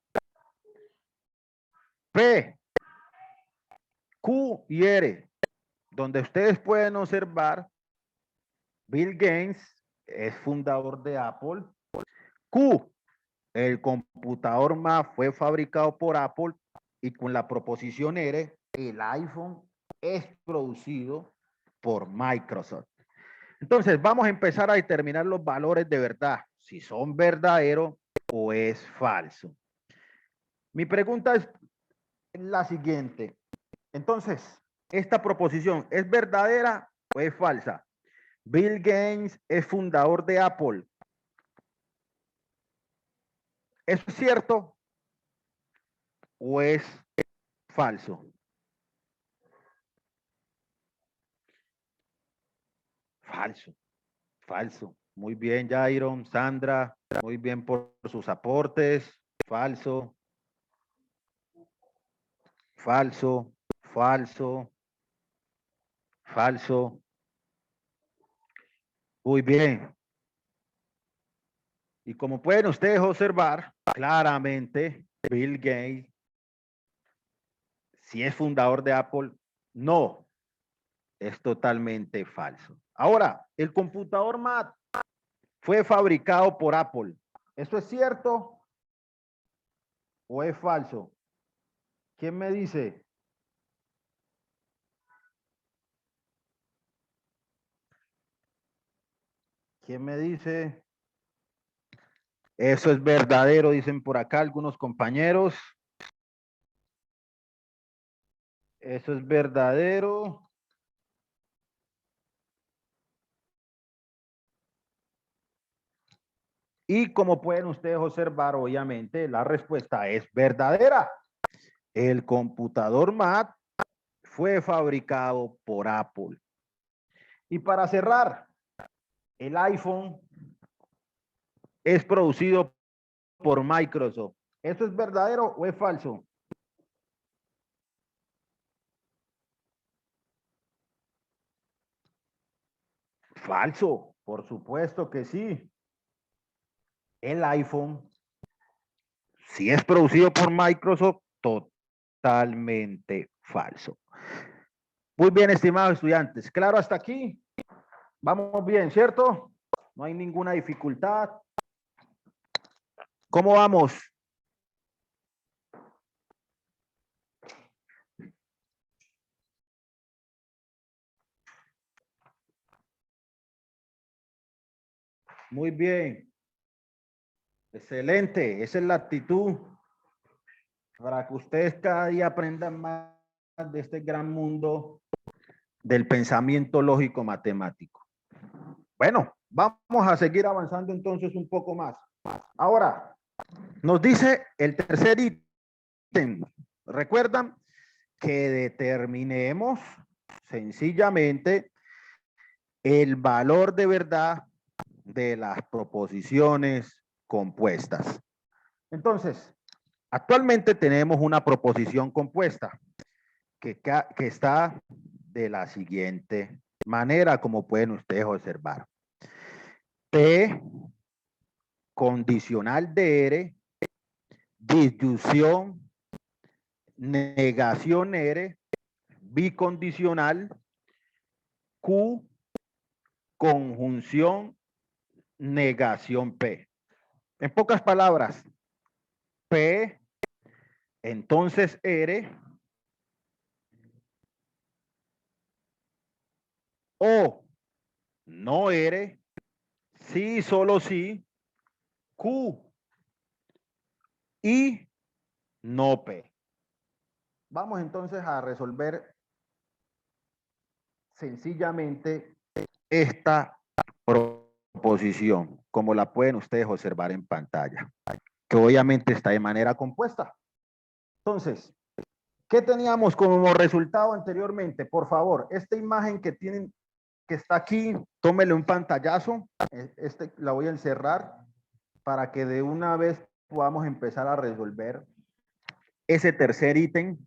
P, Q y R, donde ustedes pueden observar, Bill Gates es fundador de Apple. Q, el computador Mac fue fabricado por Apple, y con la proposición R, el iPhone es producido por Microsoft. Entonces, vamos a empezar a determinar los valores de verdad, si son verdaderos o es falso. Mi pregunta es la siguiente. Entonces, ¿esta proposición es verdadera o es falsa? Bill Gates es fundador de Apple. ¿Es cierto o es falso? Falso, falso. Muy bien, Jairon, Sandra, muy bien por sus aportes. Falso, falso, falso, falso. Muy bien. Y como pueden ustedes observar, claramente Bill Gates, si es fundador de Apple, no, es totalmente falso. Ahora, el computador Mac fue fabricado por Apple. ¿Eso es cierto o es falso? ¿Quién me dice? ¿Quién me dice? Eso es verdadero, dicen por acá algunos compañeros. Eso es verdadero. Y como pueden ustedes observar, obviamente, la respuesta es verdadera. El computador Mac fue fabricado por Apple. Y para cerrar, el iPhone es producido por Microsoft. ¿Eso es verdadero o es falso? Falso, por supuesto que sí. El iPhone, si es producido por Microsoft, totalmente falso. Muy bien, estimados estudiantes. ¿Claro hasta aquí? Vamos bien, ¿cierto? No hay ninguna dificultad. ¿Cómo vamos? Muy bien. Excelente. Esa es la actitud para que ustedes cada día aprendan más de este gran mundo del pensamiento lógico matemático. Bueno, vamos a seguir avanzando entonces un poco más. Ahora, nos dice el tercer ítem. Recuerdan que determinemos sencillamente el valor de verdad de las proposiciones compuestas. Entonces, actualmente tenemos una proposición compuesta que está de la siguiente manera, como pueden ustedes observar. P condicional de R, disyunción negación R, bicondicional, Q, conjunción, negación P. En pocas palabras, P, entonces R, o no R, sí, solo sí, Q, y no P. Vamos entonces a resolver sencillamente esta proposición, como la pueden ustedes observar en pantalla, que obviamente está de manera compuesta. Entonces, ¿qué teníamos como resultado anteriormente? Por favor, esta imagen que tienen, que está aquí, tómele un pantallazo. La voy a encerrar para que de una vez podamos empezar a resolver ese tercer ítem.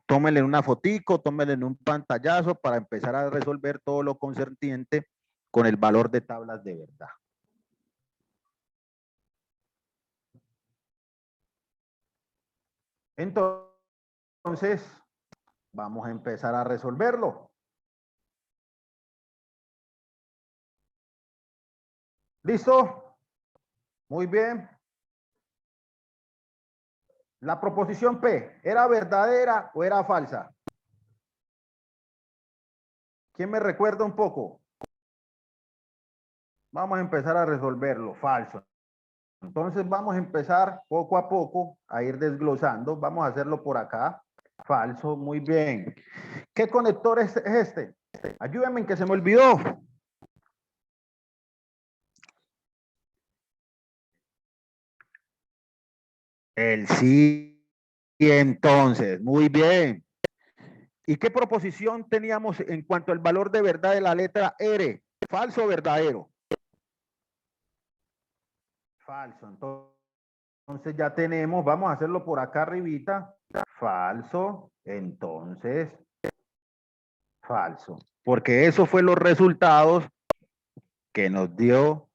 Tómenle una fotico, tómenle un pantallazo para empezar a resolver todo lo concerniente con el valor de tablas de verdad. Entonces, vamos a empezar a resolverlo. ¿Listo? Muy bien. La proposición P, ¿era verdadera o era falsa? ¿Quién me recuerda un poco? Vamos a empezar a resolverlo. Falso. Entonces vamos a empezar poco a poco a ir desglosando. Vamos a hacerlo por acá. Falso, muy bien. ¿Qué conector es este? Ayúdenme en que se me olvidó. El sí, entonces, muy bien. ¿Y qué proposición teníamos en cuanto al valor de verdad de la letra R? ¿Falso o verdadero? Falso. Entonces ya tenemos, vamos a hacerlo por acá arribita. Falso, entonces, falso. Porque eso fue los resultados que nos dio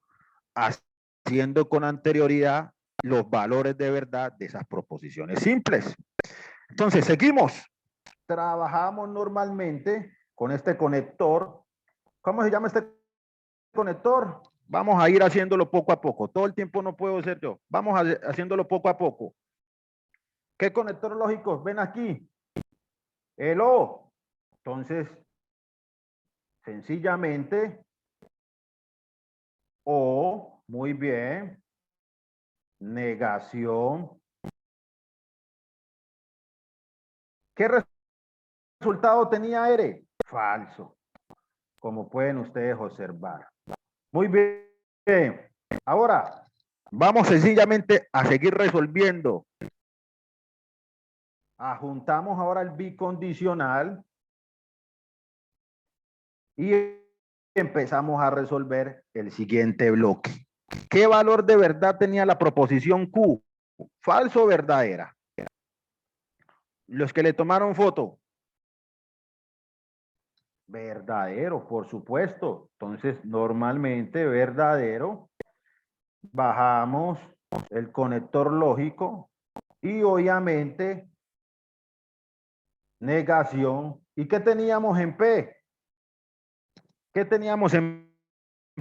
haciendo con anterioridad los valores de verdad de esas proposiciones simples. Entonces, seguimos. Trabajamos normalmente con este conector. ¿Cómo se llama este conector? Vamos a ir haciéndolo poco a poco. Todo el tiempo no puedo ser yo. Vamos haciéndolo poco a poco. ¿Qué conector lógico ven aquí? El O. Entonces, sencillamente, O, muy bien. Negación. ¿Qué resultado tenía R? Falso, como pueden ustedes observar. Muy bien. Ahora, vamos sencillamente a seguir resolviendo. Ajuntamos ahora el bicondicional y empezamos a resolver el siguiente bloque. ¿Qué valor de verdad tenía la proposición Q? ¿Falso o verdadera? Los que le tomaron foto. Verdadero, por supuesto. Entonces, normalmente verdadero. Bajamos el conector lógico y obviamente negación. ¿Y qué teníamos en P? ¿Qué teníamos en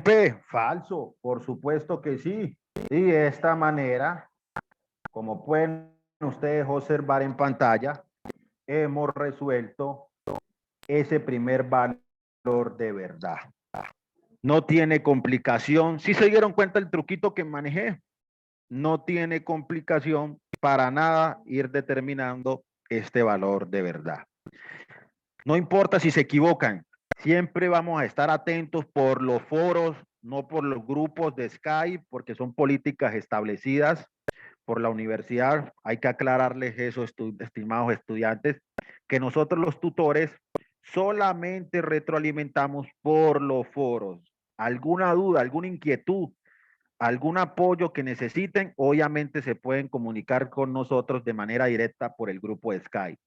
P? Falso, por supuesto que sí. Y de esta manera, como pueden ustedes observar en pantalla, hemos resuelto ese primer valor de verdad. No tiene complicación. ¿Sí se dieron cuenta el truquito que manejé? No tiene complicación para nada ir determinando este valor de verdad. No importa si se equivocan, siempre vamos a estar atentos por los foros, no por los grupos de Skype, porque son políticas establecidas por la universidad. Hay que aclararles eso, estimados estudiantes, que nosotros los tutores solamente retroalimentamos por los foros. ¿Alguna duda, alguna inquietud, algún apoyo que necesiten? Obviamente se pueden comunicar con nosotros de manera directa por el grupo de Skype.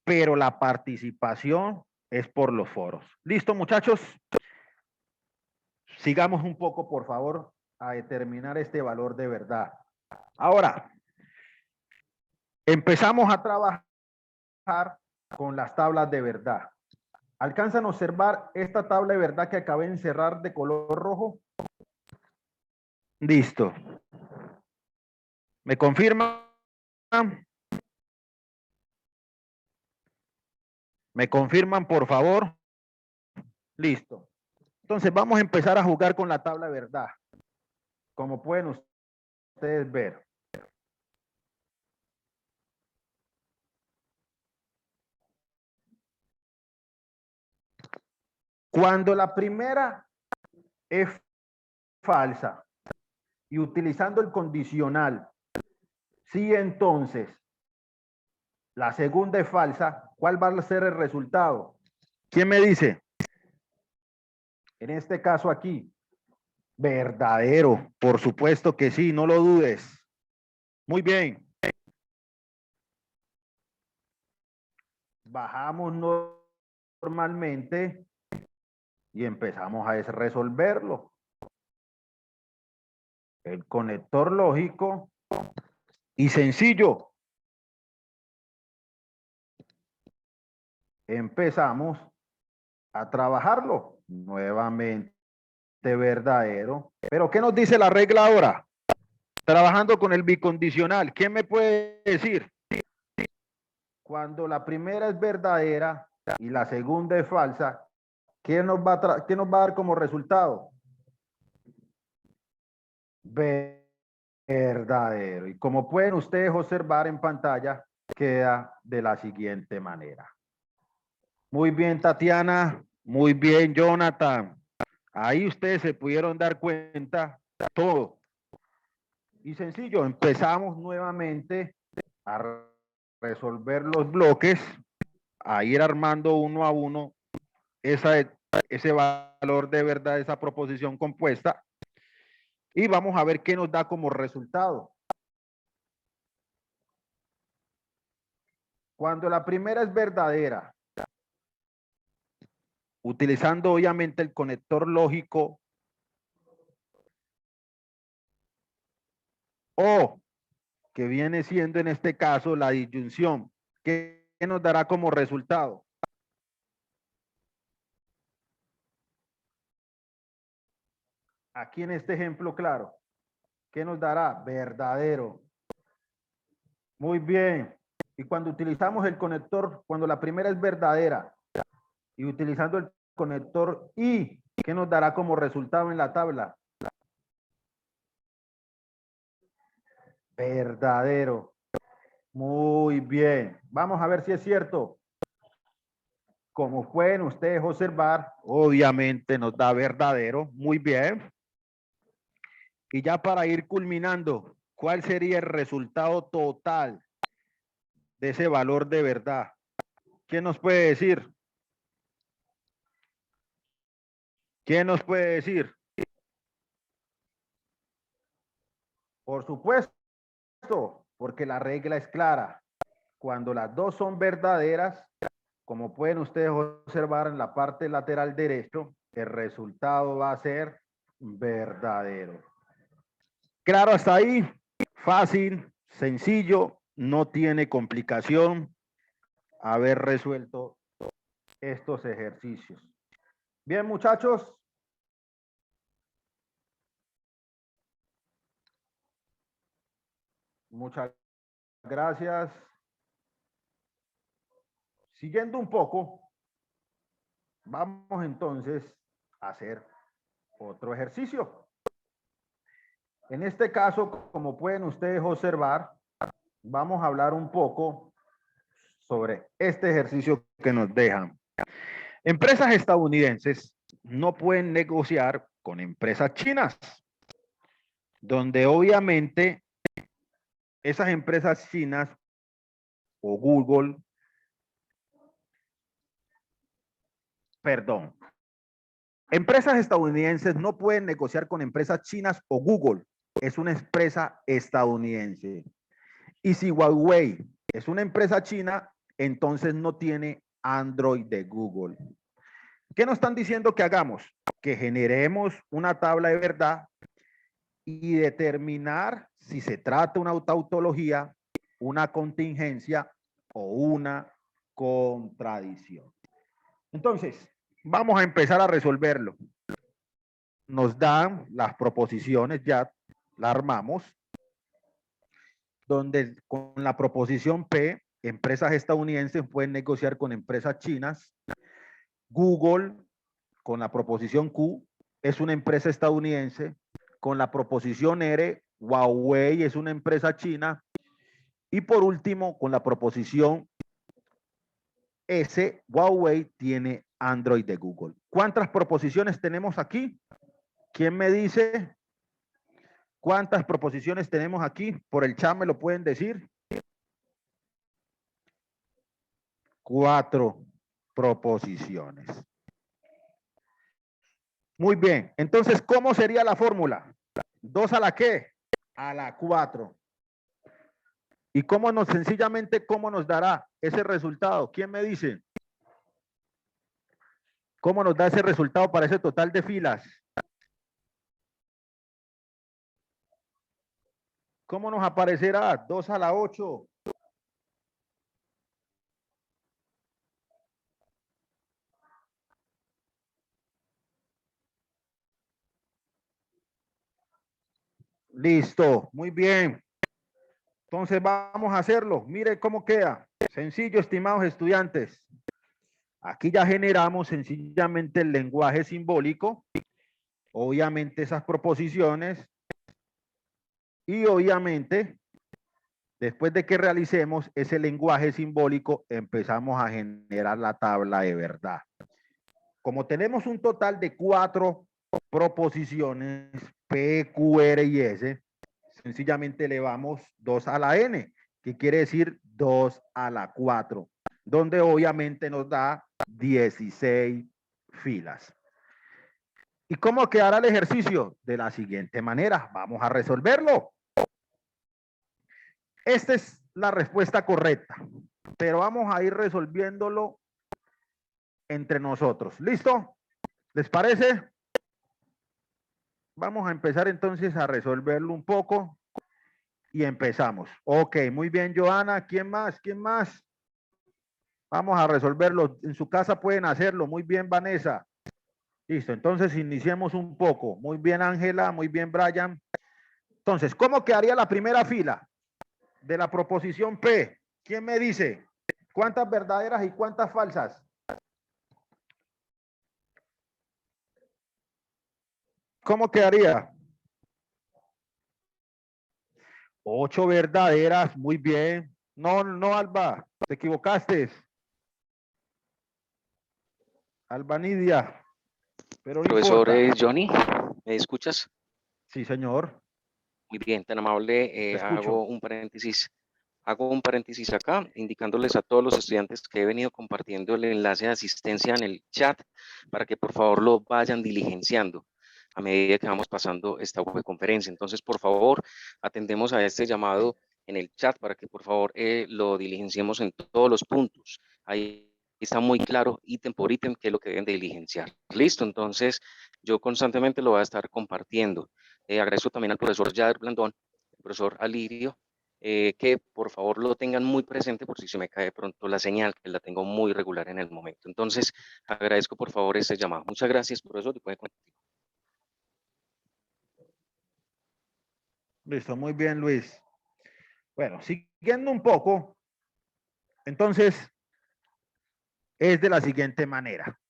Pero la participación es por los foros. ¿Listo, muchachos? Sigamos un poco, por favor, a determinar este valor de verdad. Ahora, empezamos a trabajar con las tablas de verdad. ¿Alcanzan a observar esta tabla de verdad que acabé de encerrar de color rojo? Listo. ¿Me confirman? ¿Me confirman, por favor? Listo. Entonces vamos a empezar a jugar con la tabla de verdad. Como pueden ustedes ver. Cuando la primera es falsa y utilizando el condicional, si entonces la segunda es falsa, ¿cuál va a ser el resultado? ¿Quién me dice? En este caso aquí, verdadero, por supuesto que sí, no lo dudes. Muy bien. Bajamos normalmente y empezamos a resolverlo. El conector lógico y sencillo. Empezamos a trabajarlo. Nuevamente verdadero. Pero ¿qué nos dice la regla ahora? Trabajando con el bicondicional. ¿Quién me puede decir? Cuando la primera es verdadera y la segunda es falsa, ¿qué nos va a dar como resultado? Verdadero. Y como pueden ustedes observar en pantalla, queda de la siguiente manera. Muy bien, Tatiana. Muy bien, Jonathan. Ahí ustedes se pudieron dar cuenta todo. Y sencillo, empezamos nuevamente a resolver los bloques, a ir armando uno a uno ese valor de verdad, esa proposición compuesta. Y vamos a ver qué nos da como resultado. Cuando la primera es verdadera, utilizando obviamente el conector lógico o que viene siendo en este caso la disyunción, ¿qué nos dará como resultado? Aquí en este ejemplo claro, ¿qué nos dará? Verdadero. Muy bien. Y cuando utilizamos el conector, cuando la primera es verdadera y utilizando el conector y, ¿qué nos dará como resultado en la tabla? Verdadero. Muy bien. Vamos a ver si es cierto. Como pueden ustedes observar, obviamente nos da verdadero. Muy bien. Y ya para ir culminando, ¿cuál sería el resultado total de ese valor de verdad? ¿Quién nos puede decir? ¿Quién nos puede decir? Por supuesto, porque la regla es clara. Cuando las dos son verdaderas, como pueden ustedes observar en la parte lateral derecho, el resultado va a ser verdadero. Claro, hasta ahí, fácil, sencillo, no tiene complicación haber resuelto estos ejercicios. Bien, muchachos. Muchas gracias. Siguiendo un poco, vamos entonces a hacer otro ejercicio. En este caso, como pueden ustedes observar, vamos a hablar un poco sobre este ejercicio que nos dejan. Empresas estadounidenses no pueden negociar con empresas chinas, donde obviamente esas empresas chinas o Google, perdón, empresas estadounidenses no pueden negociar con empresas chinas o Google, es una empresa estadounidense. Y si Huawei es una empresa china, entonces no tiene Android de Google. ¿Qué nos están diciendo que hagamos? Que generemos una tabla de verdad y determinar si se trata de una tautología, una contingencia o una contradicción. Entonces, vamos a empezar a resolverlo. Nos dan las proposiciones, ya la armamos, donde con la proposición P, empresas estadounidenses pueden negociar con empresas chinas. Google, con la proposición Q, es una empresa estadounidense. Con la proposición R, Huawei es una empresa china. Y por último, con la proposición S, Huawei tiene Android de Google. ¿Cuántas proposiciones tenemos aquí? ¿Quién me dice cuántas proposiciones tenemos aquí? Por el chat me lo pueden decir. 4 proposiciones. Muy bien. Entonces, ¿cómo sería la fórmula? 2 a la qué? A la 4. ¿Y cómo nos, sencillamente, cómo nos dará ese resultado? ¿Quién me dice? ¿Cómo nos da ese resultado para ese total de filas? ¿Cómo nos aparecerá? 2 a la 8. Listo, muy bien. Entonces vamos a hacerlo. Mire cómo queda. Sencillo, estimados estudiantes. Aquí ya generamos sencillamente el lenguaje simbólico. Obviamente esas proposiciones. Y obviamente, después de que realicemos ese lenguaje simbólico, empezamos a generar la tabla de verdad. Como tenemos un total de 4 proposiciones, P, Q, R y S, sencillamente elevamos 2 a la N, que quiere decir 2 a la 4, donde obviamente nos da 16 filas. ¿Y cómo quedará el ejercicio? De la siguiente manera, vamos a resolverlo. Esta es la respuesta correcta, pero vamos a ir resolviéndolo entre nosotros. ¿Listo? ¿Les parece? Vamos a empezar entonces a resolverlo un poco y empezamos. Ok, muy bien, Joana. ¿Quién más? ¿Quién más? Vamos a resolverlo. En su casa pueden hacerlo. Muy bien, Vanessa. Listo, entonces iniciemos un poco. Muy bien, Ángela. Muy bien, Brian. Entonces, ¿cómo quedaría la primera fila de la proposición P? ¿Quién me dice? ¿Cuántas verdaderas y cuántas falsas? ¿Cómo quedaría? 8 verdaderas, muy bien. No, no, Alba, te equivocaste. Alba Nidia, pero no Profesor importa. Johnny, ¿me escuchas? Sí, señor. Muy bien, tan amable. Te escucho. Hago un paréntesis acá, indicándoles a todos los estudiantes que he venido compartiendo el enlace de asistencia en el chat para que por favor lo vayan diligenciando a medida que vamos pasando esta webconferencia. Entonces, por favor, atendemos a este llamado en el chat para que por favor lo diligenciemos en todos los puntos. Ahí está muy claro ítem por ítem qué es lo que deben de diligenciar. Listo, entonces yo constantemente lo voy a estar compartiendo. Agradezco también al profesor Yader Blandón, al profesor Alirio, que por favor lo tengan muy presente por si se me cae de pronto la señal, que la tengo muy regular en el momento. Entonces, agradezco por favor este llamado. Muchas gracias, profesor. Y puede continuar. Listo, muy bien, Luis. Bueno, siguiendo un poco, entonces es de la siguiente manera.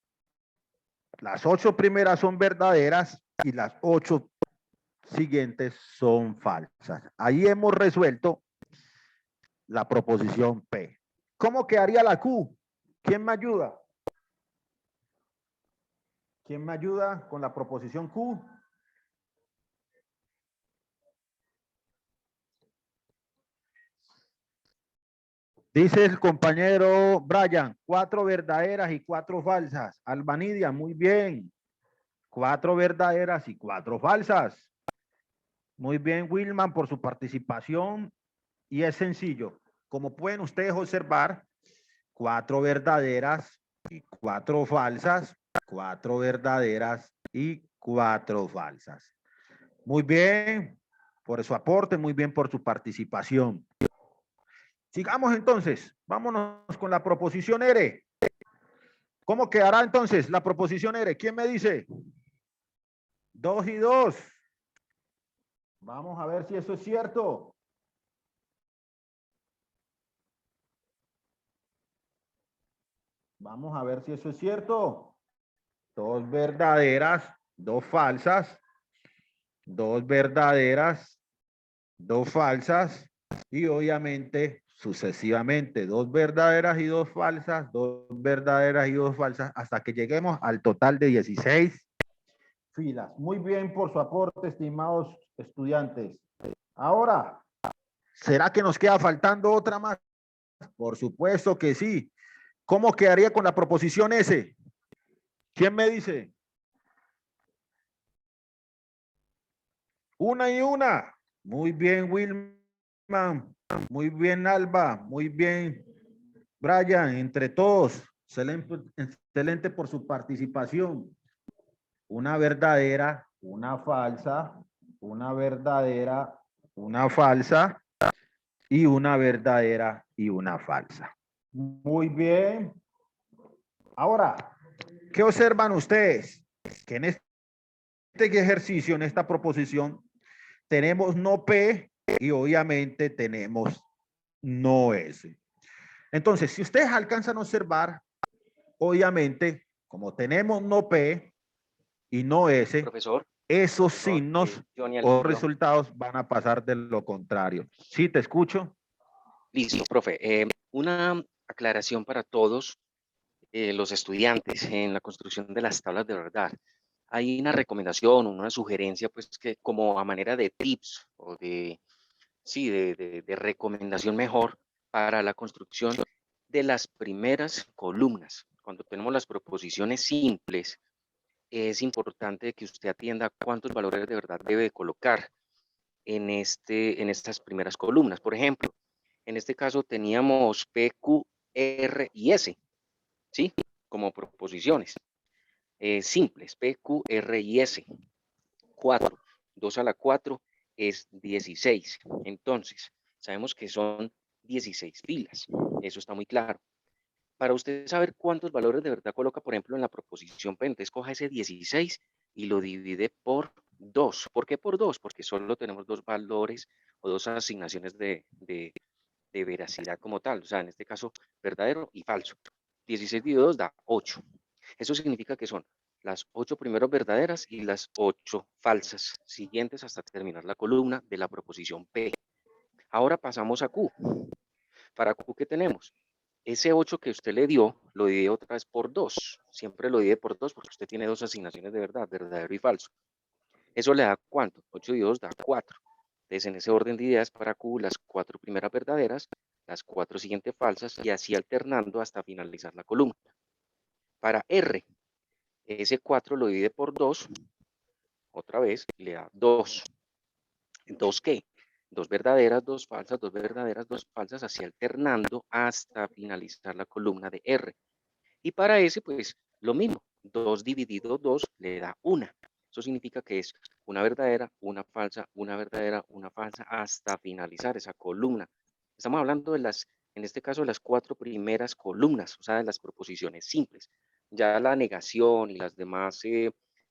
Las 8 primeras son verdaderas y las 8 siguientes son falsas. Ahí hemos resuelto la proposición P. ¿Cómo quedaría la Q? ¿Quién me ayuda? ¿Quién me ayuda con la proposición Q? Dice el compañero Brian, 4 verdaderas y 4 falsas. Albanidia, muy bien. 4 verdaderas y 4 falsas. Muy bien, Wilman, por su participación. Y es sencillo. Como pueden ustedes observar, 4 verdaderas y 4 falsas. 4 verdaderas y 4 falsas. Muy bien por su aporte, muy bien por su participación. Sigamos entonces. Vámonos con la proposición R. ¿Cómo quedará entonces la proposición R? ¿Quién me dice? 2 y 2. Vamos a ver si eso es cierto. Vamos a ver si eso es cierto. 2 verdaderas, 2 falsas. 2 verdaderas, 2 falsas. Y obviamente sucesivamente 2 verdaderas y 2 falsas, 2 verdaderas y 2 falsas, hasta que lleguemos al total de 16 filas. Muy bien por su aporte, estimados estudiantes. Ahora, ¿será que nos queda faltando otra más? Por supuesto que sí. ¿Cómo quedaría con la proposición S? ¿Quién me dice? Una y una. Muy bien, Wilman. Muy bien, Alba. Muy bien, Brian. Entre todos. Excelente, excelente por su participación. Una verdadera, una falsa, una verdadera, una falsa y una verdadera y una falsa. Muy bien. Ahora, ¿qué observan ustedes? Que en este ejercicio, en esta proposición, tenemos no P y obviamente tenemos no S. Entonces, si ustedes alcanzan a observar, obviamente, como tenemos no P y no S, Profesor, esos profesor, signos Johnny o Alquilo. resultados van a pasar de lo contrario. ¿Sí te escucho? Listo, profe. Una aclaración para todos los estudiantes en la construcción de las tablas de verdad. Hay una recomendación, una sugerencia, pues que como a manera de tips o de, sí, de recomendación mejor para la construcción de las primeras columnas. Cuando tenemos las proposiciones simples, es importante que usted atienda cuántos valores de verdad debe colocar en estas primeras columnas. Por ejemplo, en este caso teníamos P, Q, R y S, ¿sí? Como proposiciones simples, P, Q, R y S. 4, 2 a la 4 es 16. Entonces, sabemos que son 16 filas. Eso está muy claro. Para usted saber cuántos valores de verdad coloca, por ejemplo, en la proposición P, entonces coja ese 16 y lo divide por 2. ¿Por qué por 2? Porque solo tenemos 2 valores o 2 asignaciones de veracidad como tal. O sea, en este caso, verdadero y falso. 16 dividido 2 da 8. Eso significa que son las 8 primeras verdaderas y las 8 falsas siguientes hasta terminar la columna de la proposición P. Ahora pasamos a Q. Para Q, ¿qué tenemos? Ese 8 que usted le dio, lo divide otra vez por 2. Siempre lo divide por 2 porque usted tiene 2 asignaciones de verdad, verdadero y falso. ¿Eso le da cuánto? 8 dividido 2 da 4. Entonces, en ese orden de ideas, para Q, las 4 primeras verdaderas, las 4 siguientes falsas, y así alternando hasta finalizar la columna. Para R, ese 4 lo divide por 2, otra vez, le da 2. ¿2 qué? 2 verdaderas, 2 falsas, 2 verdaderas, 2 falsas, así alternando hasta finalizar la columna de R. Y para S, pues, lo mismo. 2 dividido 2 le da 1. Eso significa que es una verdadera, una falsa, una verdadera, una falsa, hasta finalizar esa columna. Estamos hablando de las, en este caso, de las 4 primeras columnas, o sea, de las proposiciones simples. Ya la negación y las demás,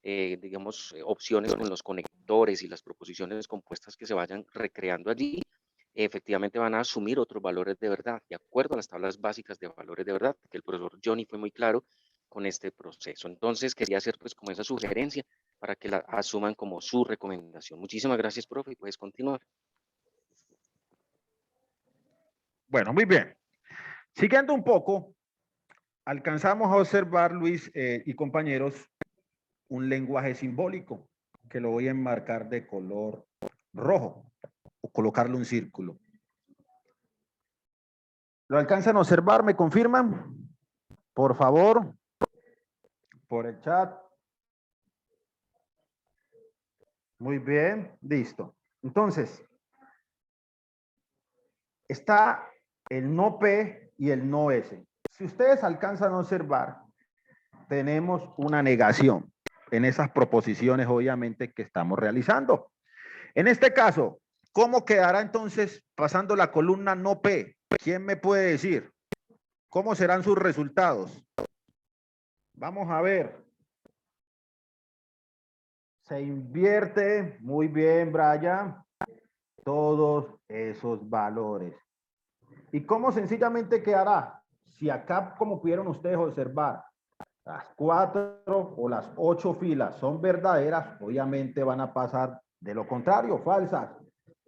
digamos, opciones con los conectores y las proposiciones compuestas que se vayan recreando allí, efectivamente van a asumir otros valores de verdad, de acuerdo a las tablas básicas de valores de verdad, que el profesor Johnny fue muy claro con este proceso. Entonces, quería hacer pues como esa sugerencia para que la asuman como su recomendación. Muchísimas gracias, profe, y puedes continuar. Bueno, muy bien. Siguiendo un poco, alcanzamos a observar, Luis y compañeros, un lenguaje simbólico que lo voy a enmarcar de color rojo o colocarle un círculo. ¿Lo alcanzan a observar? ¿Me confirman? Por favor, por el chat. Muy bien, listo. Entonces, está el no P y el no S. Si ustedes alcanzan a observar, tenemos una negación en esas proposiciones, obviamente, que estamos realizando. En este caso, ¿cómo quedará entonces pasando la columna no P? ¿Quién me puede decir cómo serán sus resultados? Vamos a ver. Se invierte, muy bien, Brian, todos esos valores. ¿Y cómo sencillamente quedará? Si acá, como pudieron ustedes observar, las 4 o las 8 filas son verdaderas, obviamente van a pasar de lo contrario, falsas.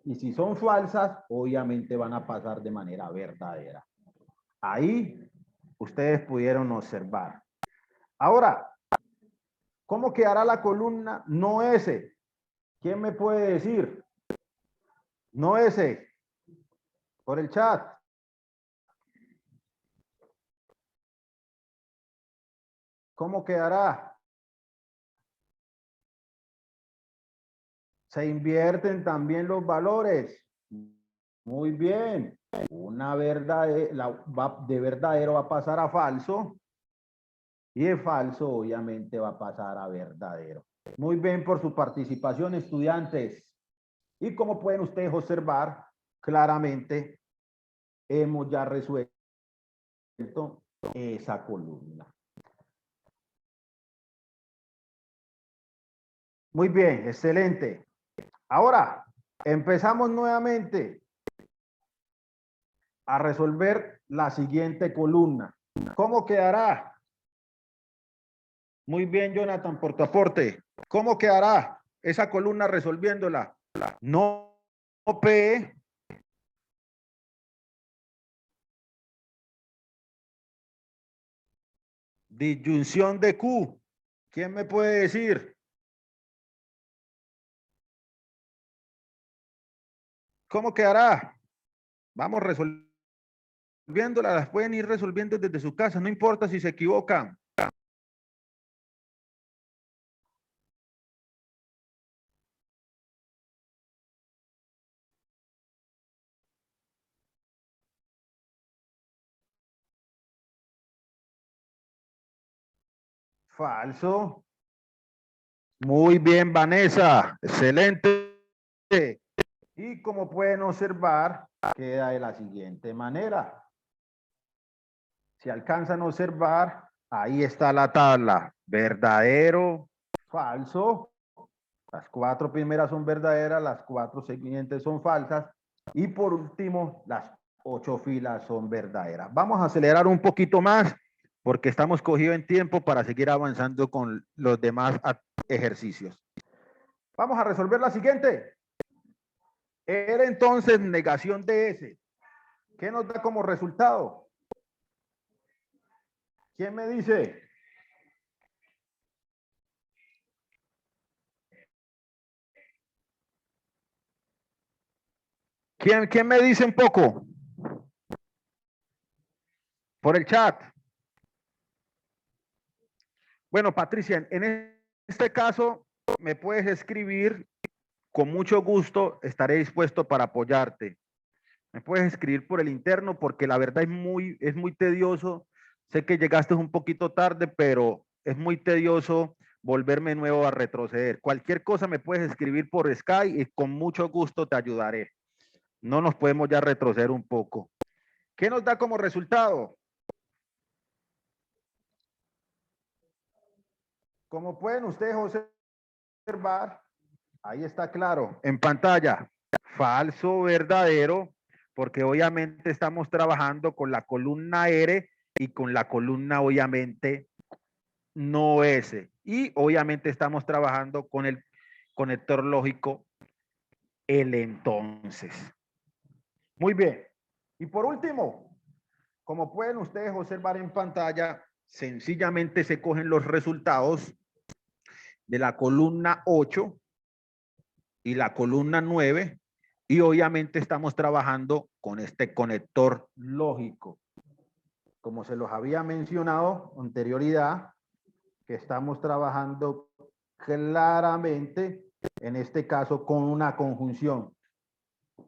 Y si son falsas, obviamente van a pasar de manera verdadera. Ahí ustedes pudieron observar. Ahora, ¿cómo quedará la columna no S? ¿Quién me puede decir? No S. Por el chat. ¿Cómo quedará? Se invierten también los valores. Muy bien. Una verdadera, de verdadero va a pasar a falso. Y de falso, obviamente, va a pasar a verdadero. Muy bien por su participación, estudiantes. Y como pueden ustedes observar, claramente hemos ya resuelto esa columna. Muy bien, excelente. Ahora, empezamos nuevamente a resolver la siguiente columna. ¿Cómo quedará? Muy bien, Jonathan, por tu aporte. ¿Cómo quedará esa columna resolviéndola? No P. Disyunción de Q. ¿Quién me puede decir? ¿Cómo quedará? Vamos resolviéndola. Las pueden ir resolviendo desde su casa. No importa si se equivocan. Falso. Muy bien, Vanessa. Excelente. Y como pueden observar, queda de la siguiente manera. Si alcanzan a observar, ahí está la tabla. Verdadero, falso. Las 4 primeras son verdaderas, las 4 siguientes son falsas. Y por último, las 8 filas son verdaderas. Vamos a acelerar un poquito más porque estamos cogidos en tiempo para seguir avanzando con los demás ejercicios. Vamos a resolver la siguiente. Era entonces negación de S. ¿Qué nos da como resultado? ¿Quién me dice? ¿Quién me dice un poco? Por el chat. Bueno, Patricia, en este caso me puedes escribir, con mucho gusto estaré dispuesto para apoyarte. Me puedes escribir por el interno porque la verdad es muy tedioso. Sé que llegaste un poquito tarde, pero es muy tedioso volverme nuevo a retroceder. Cualquier cosa me puedes escribir por Skype y con mucho gusto te ayudaré. No nos podemos ya retroceder un poco. ¿Qué nos da como resultado? Como pueden ustedes observar, ahí está claro, en pantalla, falso, verdadero, porque obviamente estamos trabajando con la columna R y con la columna obviamente no S. Y obviamente estamos trabajando con el conector lógico el entonces. Muy bien. Y por último, como pueden ustedes observar en pantalla, sencillamente se cogen los resultados de la columna 8 y la columna 9 y obviamente estamos trabajando con este conector lógico. Como se los había mencionado anterioridad, que estamos trabajando claramente, en este caso, con una conjunción.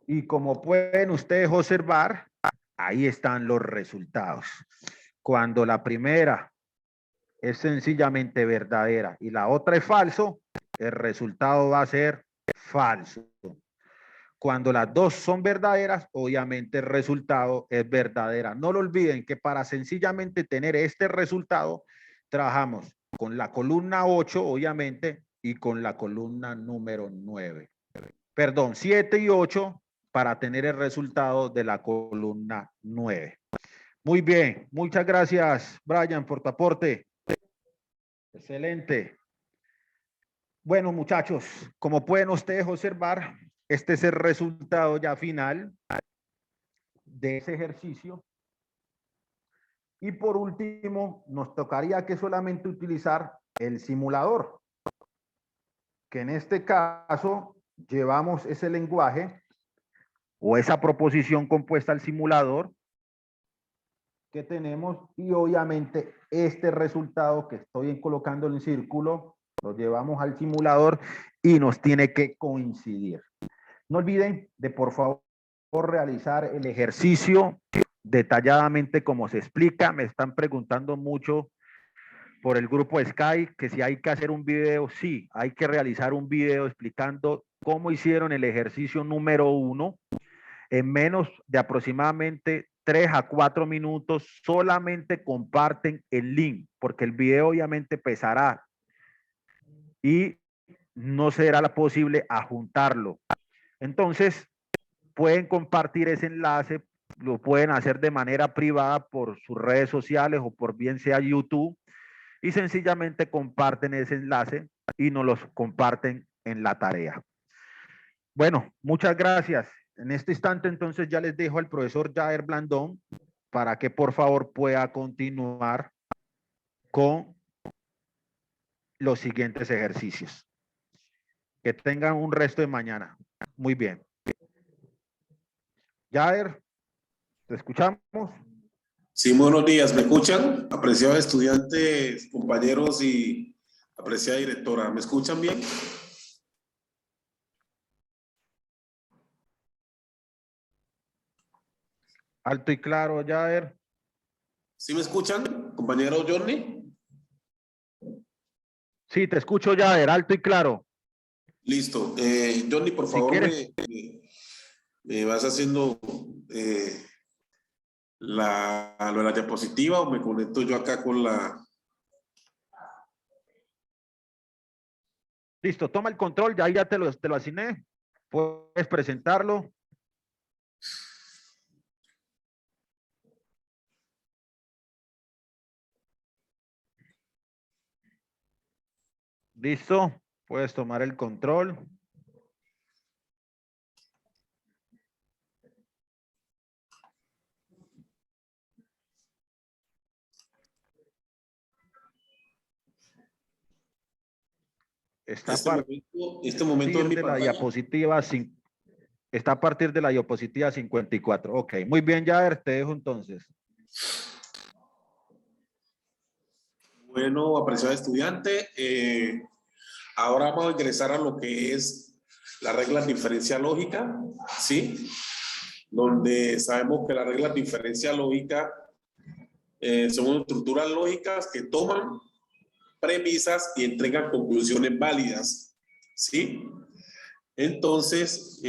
Y como pueden ustedes observar, ahí están los resultados. Cuando la primera es sencillamente verdadera y la otra es falso, el resultado va a ser falso. Cuando las dos son verdaderas, obviamente el resultado es verdadera. No lo olviden que para sencillamente tener este resultado, trabajamos con la columna 8, obviamente, y con la columna número 9. Perdón, 7 y 8 para tener el resultado de la columna 9. Muy bien, muchas gracias, Brian, por tu aporte. Excelente. Bueno, muchachos, como pueden ustedes observar, este es el resultado ya final de ese ejercicio. Y por último, nos tocaría que solamente utilizar el simulador, que en este caso llevamos ese lenguaje o esa proposición compuesta al simulador que tenemos, y obviamente este resultado que estoy colocando en el círculo lo llevamos al simulador y nos tiene que coincidir. No olviden de por favor realizar el ejercicio detalladamente como se explica. Me están preguntando mucho por el grupo Skype que si hay que hacer un video. Sí, hay que realizar un video explicando cómo hicieron el ejercicio número 1 en menos de aproximadamente 3 a 4 minutos. Solamente comparten el link porque el video obviamente pesará y no será posible adjuntarlo. Entonces, pueden compartir ese enlace, lo pueden hacer de manera privada por sus redes sociales o por bien sea YouTube, y sencillamente comparten ese enlace y nos los comparten en la tarea. Bueno, muchas gracias. En este instante entonces ya les dejo al profesor Jair Blandón para que por favor pueda continuar con los siguientes ejercicios. Que tengan un resto de mañana. Muy bien. Jair, ¿te escuchamos? Sí, buenos días. ¿Me escuchan? Apreciados estudiantes, compañeros y apreciada directora. ¿Me escuchan bien? Alto y claro, Jair. ¿Sí me escuchan, compañero Johnny? Sí, te escucho, Jair, alto y claro. Listo. Johnny, por favor, quieres, me vas haciendo lo de la diapositiva, o me conecto yo acá con la... listo, toma el control, ya te lo asigné. Puedes presentarlo. Listo, puedes tomar el control. Está Este momento es mi de la pantalla. diapositiva, está a partir de la diapositiva 54. Ok, muy bien, Jair, te dejo entonces. Bueno, apreciado estudiante, ahora vamos a ingresar a lo que es la regla de diferencia lógica, ¿sí? Donde sabemos que las reglas de diferencia lógica son estructuras lógicas que toman premisas y entregan conclusiones válidas, ¿sí? Entonces,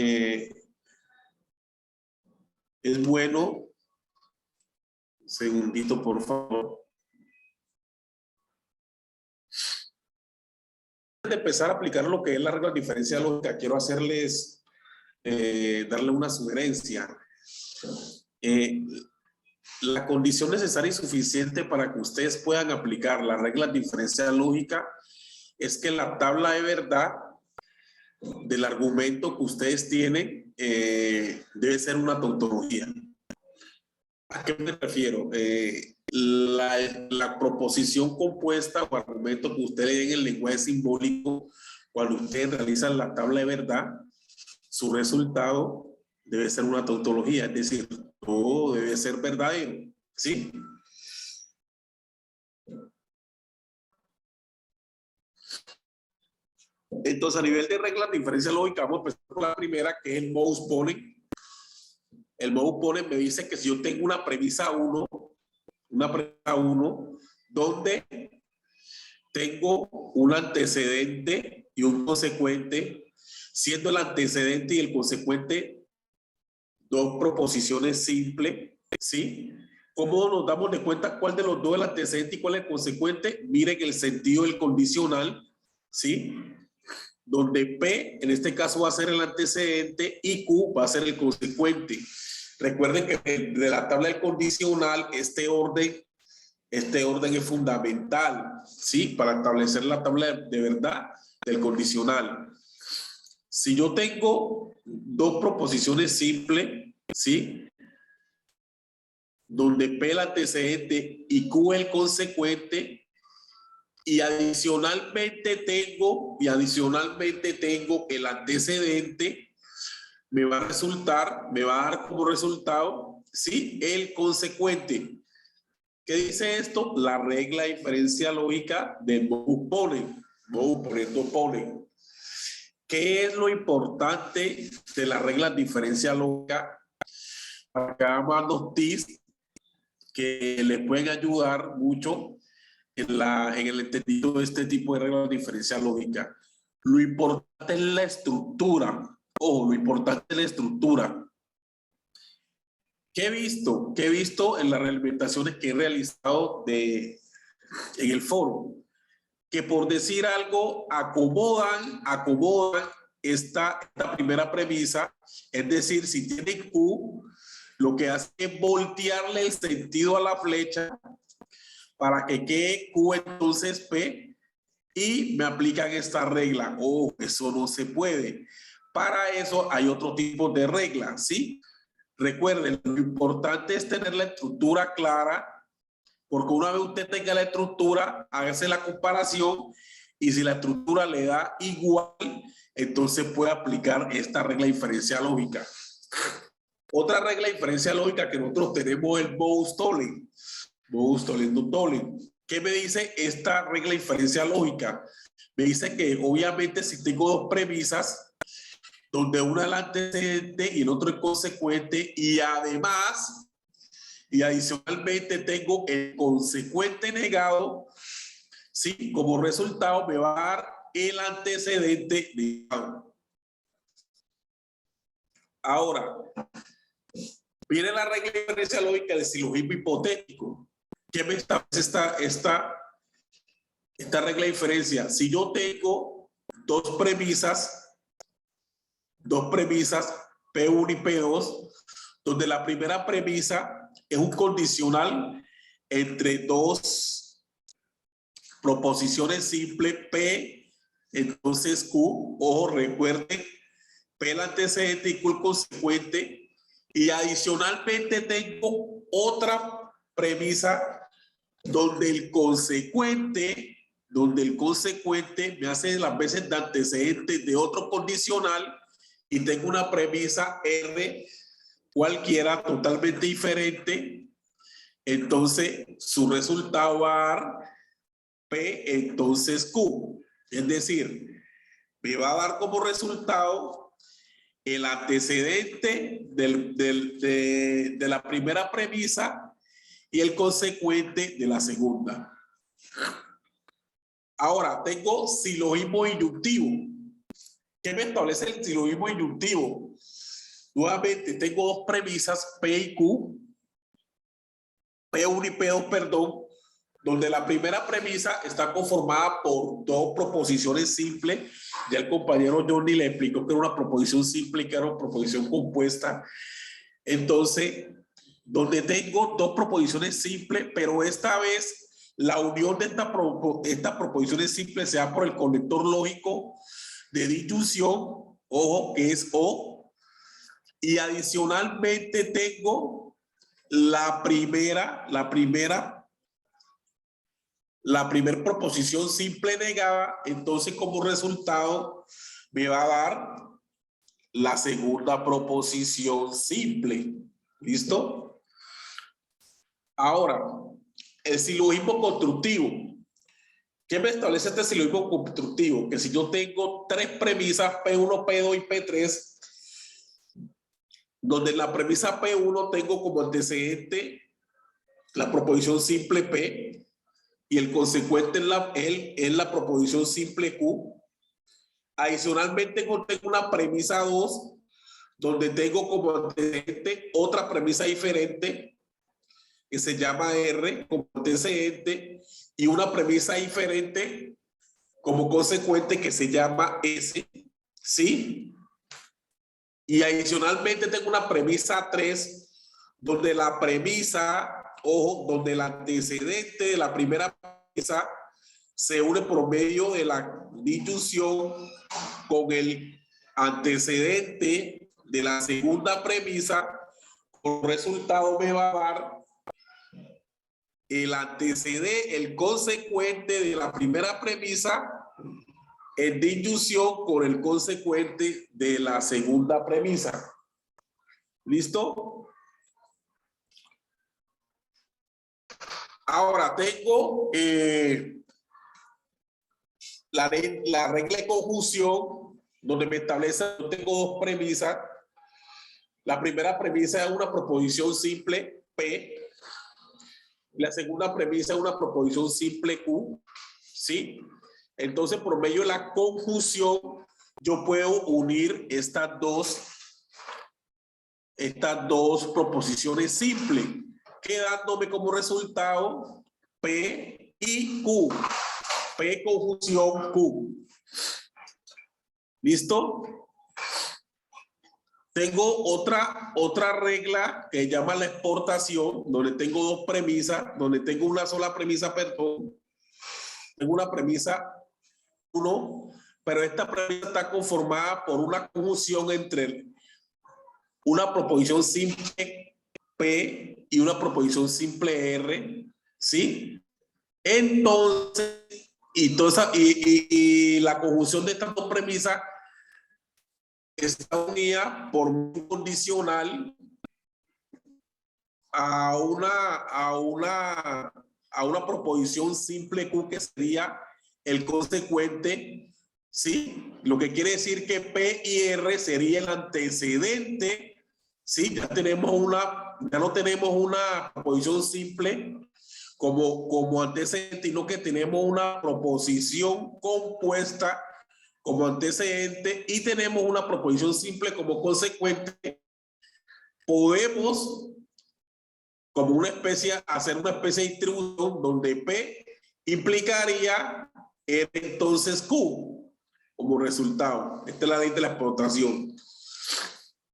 es bueno, un segundito por favor, de empezar a aplicar lo que es la regla de diferencia lógica, quiero hacerles, darle una sugerencia. La condición necesaria y suficiente para que ustedes puedan aplicar las reglas de diferencia lógica es que la tabla de verdad del argumento que ustedes tienen debe ser una tautología. ¿A qué me refiero? La proposición compuesta o argumento que ustedes leen en el lenguaje simbólico, cuando ustedes realizan la tabla de verdad, su resultado debe ser una tautología, es decir, todo debe ser verdadero, ¿sí? Entonces, a nivel de reglas de diferencia lógica, vamos a empezar por la primera, que es el modus ponens. El modus ponens me dice que si yo tengo una premisa 1, donde tengo un antecedente y un consecuente, siendo el antecedente y el consecuente dos proposiciones simples, ¿sí? ¿Cómo nos damos de cuenta cuál de los dos es el antecedente y cuál es el consecuente? Miren el sentido del condicional, ¿sí? Donde P, en este caso, va a ser el antecedente y Q va a ser el consecuente. Recuerden que de la tabla del condicional, este orden es fundamental, ¿sí? Para establecer la tabla de verdad del condicional. Si yo tengo dos proposiciones simples, ¿sí? Donde P el antecedente y Q el consecuente, y adicionalmente tengo el antecedente, me va a dar como resultado, ¿sí? El consecuente. ¿Qué dice esto? La regla de diferencia lógica de Bose-Bonnet. ¿Qué es lo importante de la regla de diferencia lógica? Acá van los tips que les pueden ayudar mucho en el entendido de este tipo de reglas de diferencia lógica. Lo importante es la estructura. Lo importante es la estructura. ¿Qué he visto en las realimentaciones que he realizado en el foro? Que por decir algo, acomodan esta primera premisa, es decir, si tiene Q, lo que hace es voltearle el sentido a la flecha para que quede Q entonces P, y me aplican esta regla. Eso no se puede. Para eso hay otro tipo de reglas, ¿sí? Recuerden, lo importante es tener la estructura clara, porque una vez usted tenga la estructura, hágase la comparación, y si la estructura le da igual, entonces puede aplicar esta regla de diferencia lógica. Otra regla de diferencia lógica que nosotros tenemos es el Bose-Tollin. ¿Qué me dice esta regla de diferencia lógica? Me dice que obviamente si tengo dos premisas, donde una es el antecedente y el otro es consecuente, y además, y adicionalmente tengo el consecuente negado, ¿sí? Como resultado me va a dar el antecedente negado. Ahora, viene la regla de diferencia lógica del silogismo hipotético. ¿Qué me establece esta regla de diferencia? Si yo tengo dos premisas, P1 y P2, donde la primera premisa es un condicional entre dos proposiciones simples, P, entonces Q, ojo, recuerden, P el antecedente y Q el consecuente, y adicionalmente tengo otra premisa donde el consecuente me hace las veces de antecedente de otro condicional, y tengo una premisa R cualquiera totalmente diferente. Entonces su resultado va a dar P entonces Q, es decir, me va a dar como resultado el antecedente de la primera premisa y el consecuente de la segunda. Ahora, tengo silogismo inductivo. ¿Qué me establece el silogismo inductivo? Nuevamente, tengo dos premisas, P y Q, P1 y P2, perdón, donde la primera premisa está conformada por dos proposiciones simples. Ya el compañero Johnny le explicó que era una proposición simple y que era una proposición compuesta. Entonces, donde tengo dos proposiciones simples, pero esta vez la unión de estas proposiciones simples se da por el conector lógico de disyunción, ojo, que es O, y adicionalmente tengo la primera proposición simple negada. Entonces, como resultado, me va a dar la segunda proposición simple. ¿Listo? Ahora, el silogismo constructivo. ¿Qué me establece este silogismo constructivo? Que si yo tengo tres premisas, P1, P2 y P3, donde en la premisa P1 tengo como antecedente la proposición simple P, y el consecuente es la proposición simple Q. Adicionalmente, tengo una premisa 2, donde tengo como antecedente otra premisa diferente, que se llama R como antecedente, y una premisa diferente como consecuente que se llama S, ¿sí? Y adicionalmente tengo una premisa 3, donde la premisa, ojo, donde el antecedente de la primera premisa se une por medio de la disyunción con el antecedente de la segunda premisa. Por resultado me va a dar el antecedente, el consecuente de la primera premisa en disyunción con el consecuente de la segunda premisa. ¿Listo? Ahora tengo la regla de conjunción, donde me establece, yo tengo dos premisas. La primera premisa es una proposición simple P. La segunda premisa es una proposición simple Q. ¿Sí? Entonces, por medio de la conjunción, yo puedo unir estas dos proposiciones simples, quedándome como resultado P y Q. P conjunción Q. ¿Listo? Tengo otra regla que se llama la exportación, donde tengo dos premisas, donde tengo una sola premisa, perdón. Tengo una premisa 1, pero esta premisa está conformada por una conjunción entre una proposición simple P y una proposición simple R, ¿sí? Entonces, y la conjunción de estas dos premisas está unida por un condicional a una proposición simple Q, que sería el consecuente, ¿sí? Lo que quiere decir que P y R sería el antecedente, ¿sí? Ya no tenemos una proposición simple como antecedente, sino que tenemos una proposición compuesta como antecedente y tenemos una proposición simple como consecuente. Podemos hacer una especie de distribución donde P implicaría R, entonces Q como resultado. Esta es la ley de la explotación.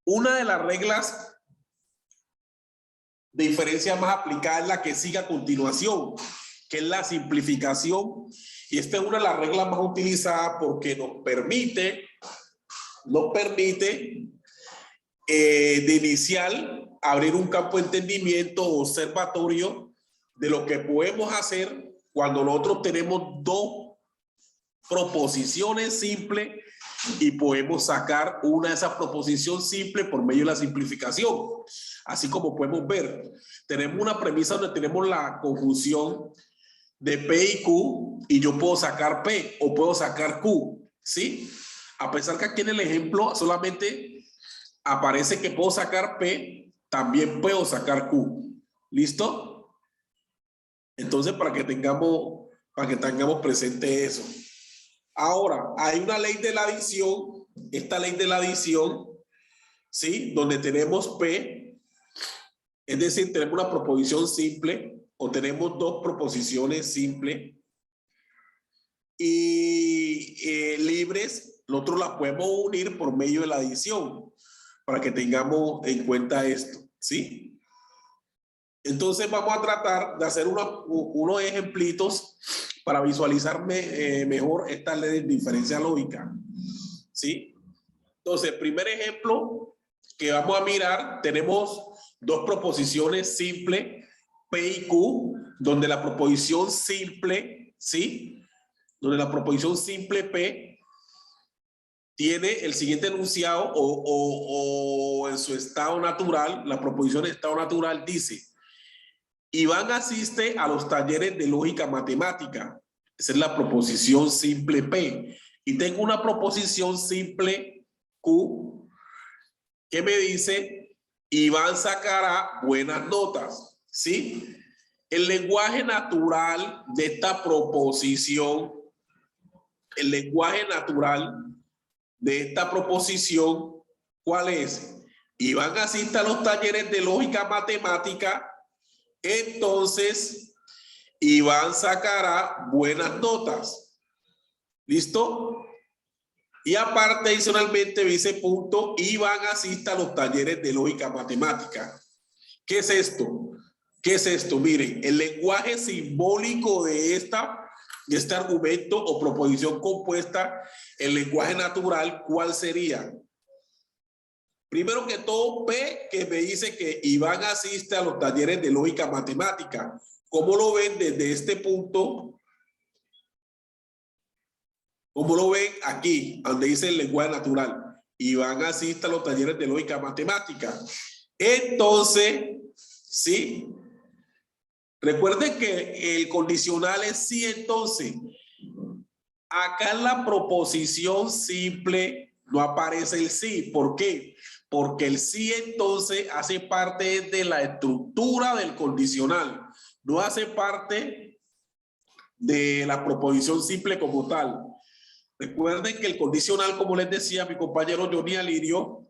Una de las reglas de diferencia más aplicada es la que sigue a continuación, que es la simplificación. Y esta es una de las reglas más utilizadas porque nos permite de inicial abrir un campo de entendimiento observatorio de lo que podemos hacer cuando nosotros tenemos dos proposiciones simples y podemos sacar una de esas proposiciones simples por medio de la simplificación. Así como podemos ver, tenemos una premisa donde tenemos la conjunción de P y Q, y yo puedo sacar P o puedo sacar Q, ¿sí? A pesar que aquí en el ejemplo solamente aparece que puedo sacar P, también puedo sacar Q. ¿Listo? Entonces, para que tengamos presente eso. Ahora, hay una ley de la adición, esta ley de la adición, ¿sí? Donde tenemos P, es decir, tenemos una proposición simple o tenemos dos proposiciones simples y libres, nosotros las podemos unir por medio de la adición, para que tengamos en cuenta esto, ¿sí? Entonces vamos a tratar de hacer unos ejemplitos para visualizar mejor esta ley de diferencia lógica, ¿sí? Entonces, primer ejemplo que vamos a mirar, tenemos dos proposiciones simples, P y Q, donde la proposición simple, ¿sí? Donde la proposición simple P tiene el siguiente enunciado o en su estado natural, la proposición de estado natural dice: Iván asiste a los talleres de lógica matemática. Esa es la proposición simple P. Y tengo una proposición simple Q que me dice: Iván sacará buenas notas, ¿sí? El lenguaje natural de esta proposición, el lenguaje natural de esta proposición, ¿cuál es? Iván asiste a los talleres de lógica matemática, entonces Iván sacará buenas notas. ¿Listo? Y aparte, adicionalmente, dice punto, Iván asiste a los talleres de lógica matemática. ¿Qué es esto? ¿Qué es esto? Miren, el lenguaje simbólico de este argumento o proposición compuesta, el lenguaje natural, ¿cuál sería? Primero que todo, P, que me dice que Iván asiste a los talleres de lógica matemática. ¿Cómo lo ven desde este punto? ¿Cómo lo ven aquí, donde dice el lenguaje natural? Iván asiste a los talleres de lógica matemática. Entonces, sí. Recuerden que el condicional es sí, entonces. Acá en la proposición simple no aparece el sí. ¿Por qué? Porque el sí, entonces, hace parte de la estructura del condicional. No hace parte de la proposición simple como tal. Recuerden que el condicional, como les decía mi compañero Johnny Alirio,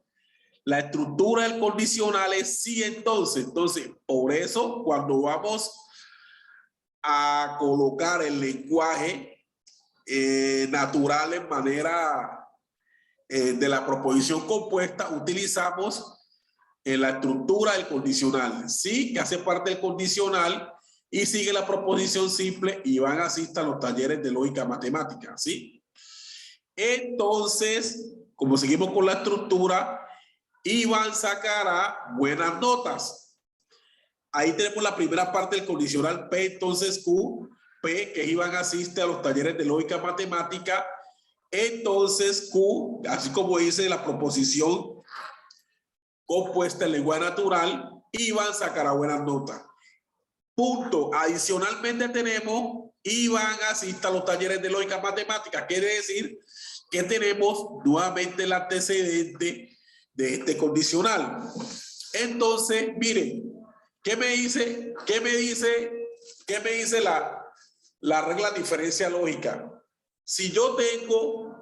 la estructura del condicional es sí, entonces. Entonces, por eso, cuando vamos a colocar el lenguaje natural en manera de la proposición compuesta, utilizamos la estructura del condicional. Sí, que hace parte del condicional y sigue la proposición simple y van a asistir a los talleres de lógica matemática. ¿Sí? Entonces, como seguimos con la estructura, Iván sacará buenas notas. Ahí tenemos la primera parte del condicional P, entonces Q, P, que Iván asiste a los talleres de lógica matemática. Entonces Q, así como dice la proposición compuesta en lenguaje natural, Iván sacará buenas notas. Punto. Adicionalmente tenemos Iván asiste a los talleres de lógica matemática. Quiere decir que tenemos nuevamente el antecedente de este condicional. Entonces, miren, ¿qué me dice la regla de diferencia lógica? Si yo tengo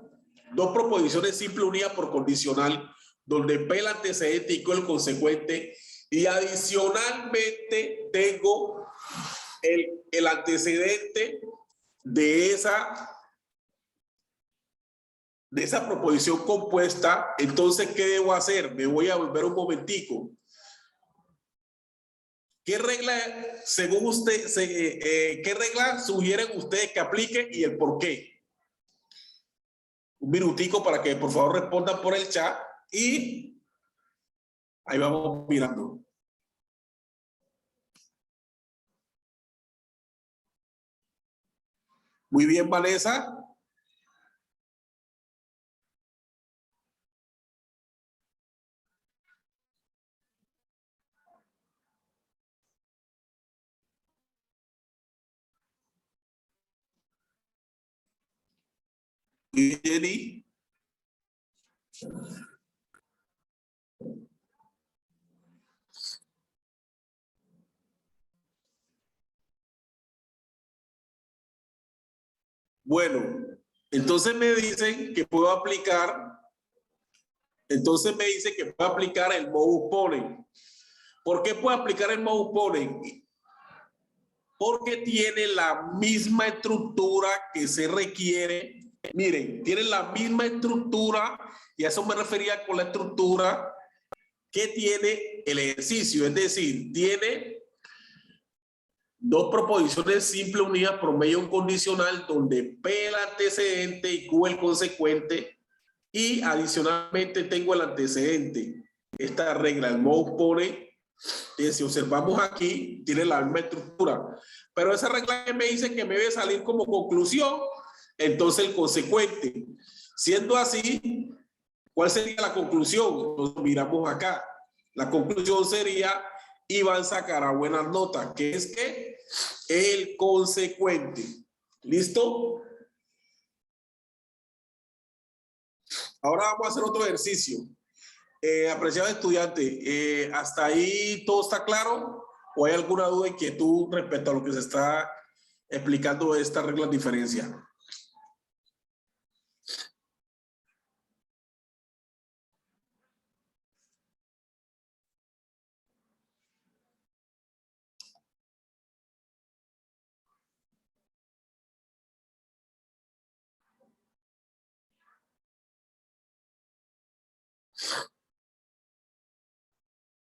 dos proposiciones simples unidas por condicional, donde P el antecedente y Q el consecuente, y adicionalmente tengo el antecedente de esa proposición compuesta, entonces, ¿qué debo hacer? Me voy a volver un momentico. ¿Qué regla, según usted, qué regla sugieren ustedes que aplique y el por qué? Un minutico para que por favor respondan por el chat y ahí vamos mirando. Muy bien, Vanessa. Jenny. Bueno, entonces me dicen que puedo aplicar, el modus ponens. ¿Por qué puedo aplicar el modus ponens? Porque tiene la misma estructura que se requiere. Miren, tiene la misma estructura y a eso me refería con la estructura que tiene el ejercicio. Es decir, tiene dos proposiciones simples unidas por medio de un condicional donde P el antecedente y Q el consecuente y adicionalmente tengo el antecedente. Esta regla, el modus ponens, si observamos aquí, tiene la misma estructura. Pero esa regla que me dice que me debe salir como conclusión, entonces el consecuente. Siendo así, ¿cuál sería la conclusión? Nos miramos acá. La conclusión sería, Iván sacará buenas notas, que es que el consecuente. ¿Listo? Ahora vamos a hacer otro ejercicio. Apreciado estudiante, ¿hasta ahí todo está claro? ¿O hay alguna duda, inquietud respecto a lo que se está explicando de esta regla de diferencia?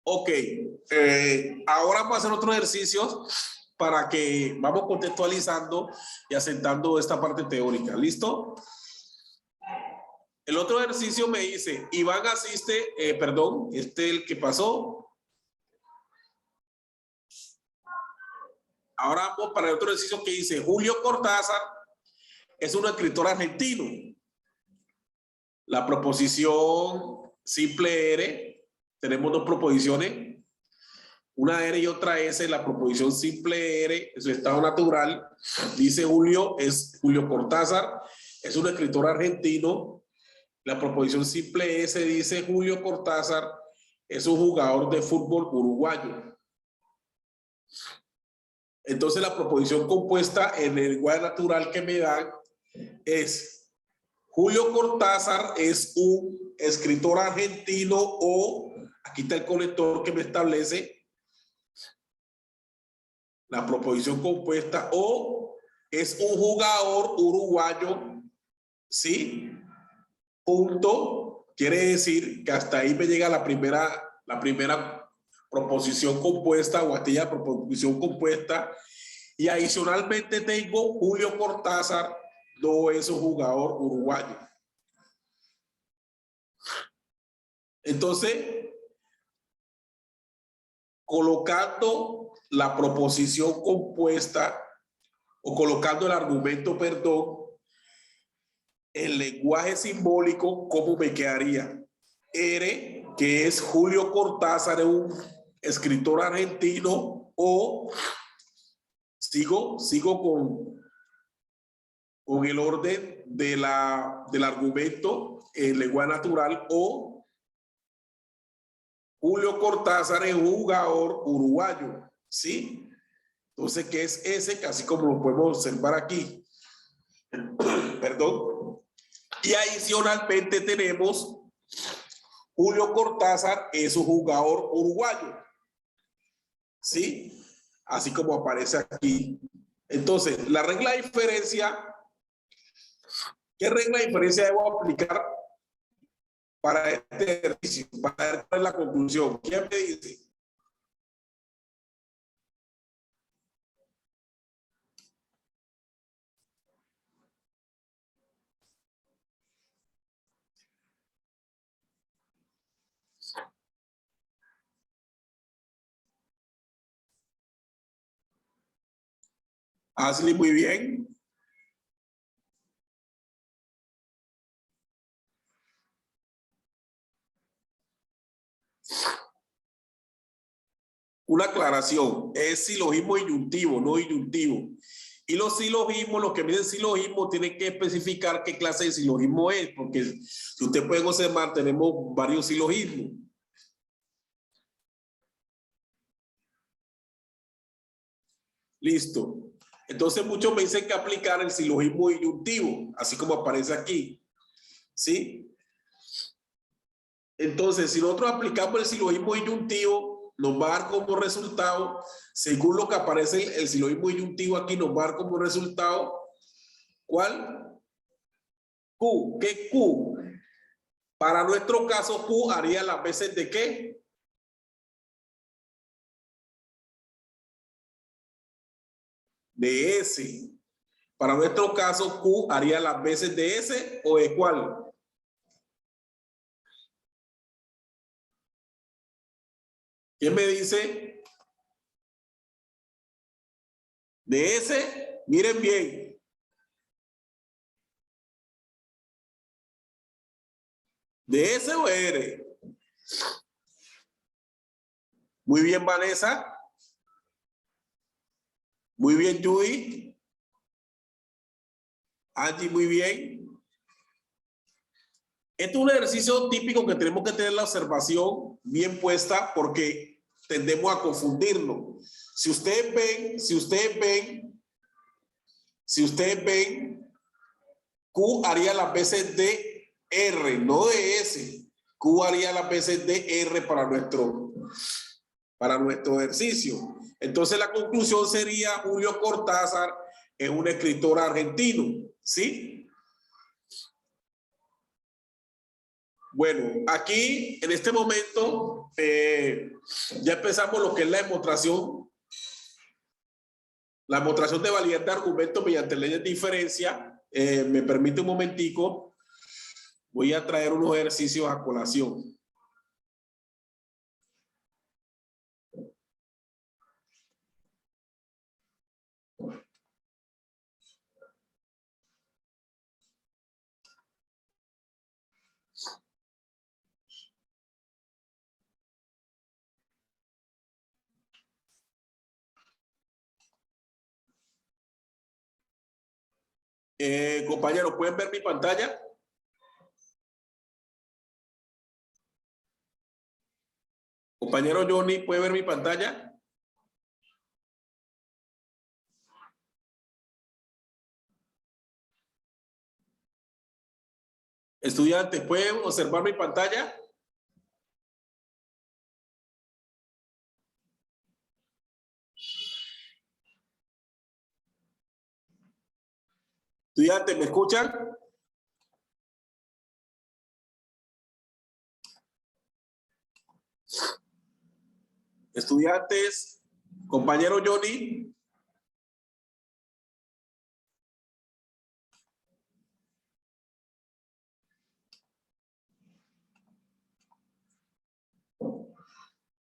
Ok, ahora vamos a hacer otro ejercicio para que vamos contextualizando y asentando esta parte teórica. ¿Listo? El otro ejercicio me dice, Iván asiste, perdón, el que pasó. Ahora vamos para el otro ejercicio que dice, Julio Cortázar es un escritor argentino. La proposición simple R, tenemos dos proposiciones, una R y otra S. La proposición simple R, en su estado natural, dice Julio Cortázar, es un escritor argentino. La proposición simple S dice Julio Cortázar es un jugador de fútbol uruguayo. Entonces la proposición compuesta en el lenguaje natural que me dan es Julio Cortázar es un escritor argentino o, aquí está el conector que me establece la proposición compuesta, o es un jugador uruguayo, ¿sí? Punto. Quiere decir que hasta ahí me llega la primera proposición compuesta o aquella proposición compuesta, y adicionalmente tengo Julio Cortázar no es un jugador uruguayo. Entonces, colocando la proposición compuesta o colocando el argumento, perdón, el lenguaje simbólico, ¿cómo me quedaría? R, que es Julio Cortázar, un escritor argentino, o sigo con el orden del argumento en lenguaje natural, o Julio Cortázar es un jugador uruguayo, ¿sí? Entonces, ¿qué es ese? Casi como lo podemos observar aquí. Perdón. Y adicionalmente tenemos Julio Cortázar es un jugador uruguayo, ¿sí? Así como aparece aquí. Entonces, la regla de diferencia, ¿qué regla de diferencia debo aplicar para este ejercicio? Para ver cuál es la conclusión. ¿Quién me dice? Ashley, muy bien. Una aclaración, es silogismo inyuntivo, no disyuntivo. Y los silogismos, los que miden silogismo, tienen que especificar qué clase de silogismo es, porque si usted puede observar, tenemos varios silogismos. Listo. Entonces muchos me dicen que aplicar el silogismo disyuntivo, así como aparece aquí. ¿Sí? Entonces, si nosotros aplicamos el silogismo disyuntivo, nos va a dar como resultado, según lo que aparece el silogismo disyuntivo aquí, nos va a dar como resultado, ¿cuál? Q. ¿Qué Q? Para nuestro caso, Q haría las veces de ¿qué? De S. Para nuestro caso, Q haría las veces de S o de ¿cuál? ¿Quién me dice? De S, miren bien. ¿De S o R? Muy bien, Vanessa. Muy bien, Judy. Angie, muy bien. Este es un ejercicio típico que tenemos que tener la observación bien puesta porque tendemos a confundirlo. Si ustedes ven, Q haría las veces de R, no de S. Q haría las veces de R para nuestro ejercicio. Entonces la conclusión sería Julio Cortázar es un escritor argentino, ¿sí? Bueno, aquí en este momento ya empezamos lo que es la demostración. La demostración de validez de argumentos mediante leyes de diferencia. Me permite un momentico. Voy a traer unos ejercicios a colación. Compañeros, ¿pueden ver mi pantalla? Compañero Johnny, ¿puede ver mi pantalla? Estudiantes, ¿pueden observar mi pantalla? Estudiantes, ¿me escuchan? Estudiantes, compañero Johnny.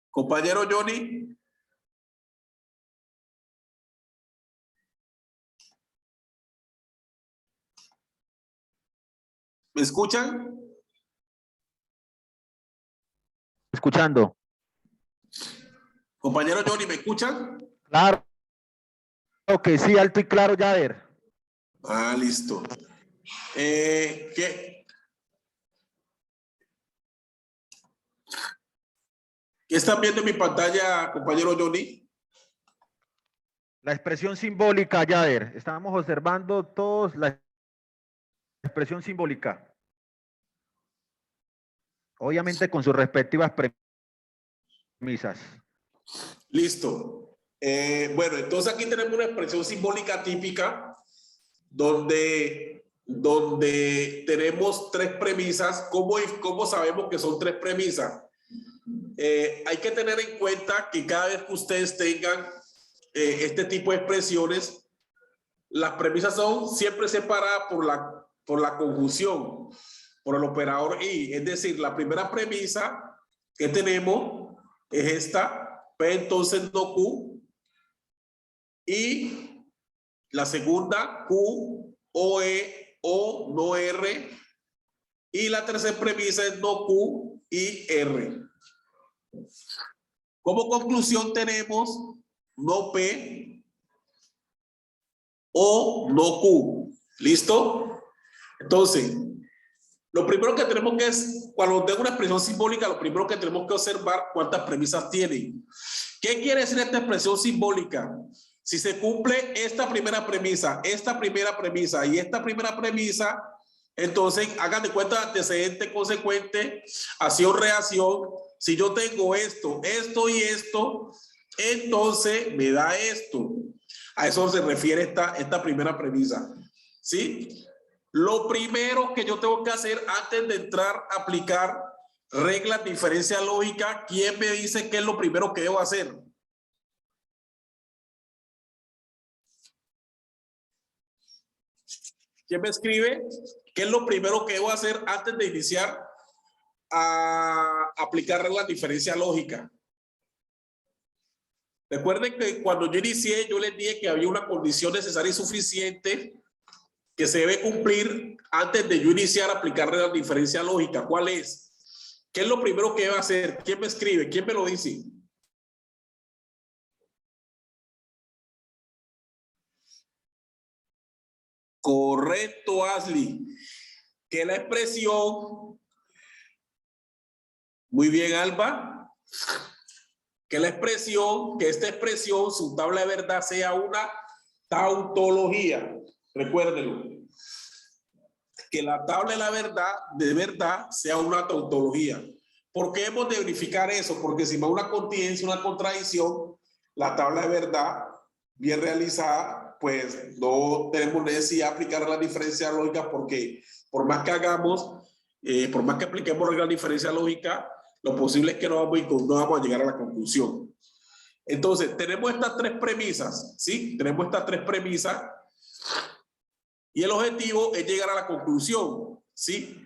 Compañero Johnny. ¿Me escuchan? Escuchando. Compañero Johnny, ¿me escuchan? Claro. Ok, sí, alto y claro, Yader. Ah, listo. ¿Qué están viendo en mi pantalla, compañero Johnny? La expresión simbólica, Yader. Estamos observando todos la expresión simbólica. Obviamente con sus respectivas premisas. Listo. Bueno, entonces aquí tenemos una expresión simbólica típica donde tenemos tres premisas. ¿Cómo sabemos que son tres premisas? Hay que tener en cuenta que cada vez que ustedes tengan este tipo de expresiones, las premisas son siempre separadas por la conjunción, por el operador y. Es decir, la primera premisa que tenemos es esta, P entonces no Q, y la segunda Q, O, E, O, no R, y la tercera premisa es no Q y R. Como conclusión tenemos no P o no Q. ¿Listo? Entonces, lo primero que tenemos que es, cuando tengo una expresión simbólica, lo primero que tenemos que observar cuántas premisas tiene. ¿Qué quiere decir esta expresión simbólica? Si se cumple esta primera premisa y esta primera premisa, entonces hagan de cuenta antecedente, consecuente, acción, reacción. Si yo tengo esto, esto y esto, entonces me da esto. A eso se refiere esta primera premisa. ¿Sí? Lo primero que yo tengo que hacer antes de entrar a aplicar reglas de diferencia lógica, ¿quién me dice qué es lo primero que debo hacer? ¿Quién me escribe qué es lo primero que debo hacer antes de iniciar a aplicar reglas de diferencia lógica? Recuerden que cuando yo inicié, yo les dije que había una condición necesaria y suficiente que se debe cumplir antes de yo iniciar a aplicar reglas de diferencia lógica. ¿Cuál es? ¿Qué es lo primero que debo hacer? ¿Quién me escribe? ¿Quién me lo dice? Correcto, Ashley. Que la expresión, muy bien, Alba, que esta expresión, su tabla de verdad sea una tautología. Recuérdenlo. Que la tabla de verdad sea una tautología. ¿Por qué hemos de verificar eso? Porque si va una contingencia, una contradicción, la tabla de verdad bien realizada, pues no tenemos necesidad de aplicar la diferencia lógica porque por más que hagamos, por más que apliquemos reglas de diferencia lógica, lo posible es que no vamos a llegar a la conclusión. Entonces, tenemos estas tres premisas, ¿sí? Tenemos estas tres premisas y el objetivo es llegar a la conclusión, ¿sí?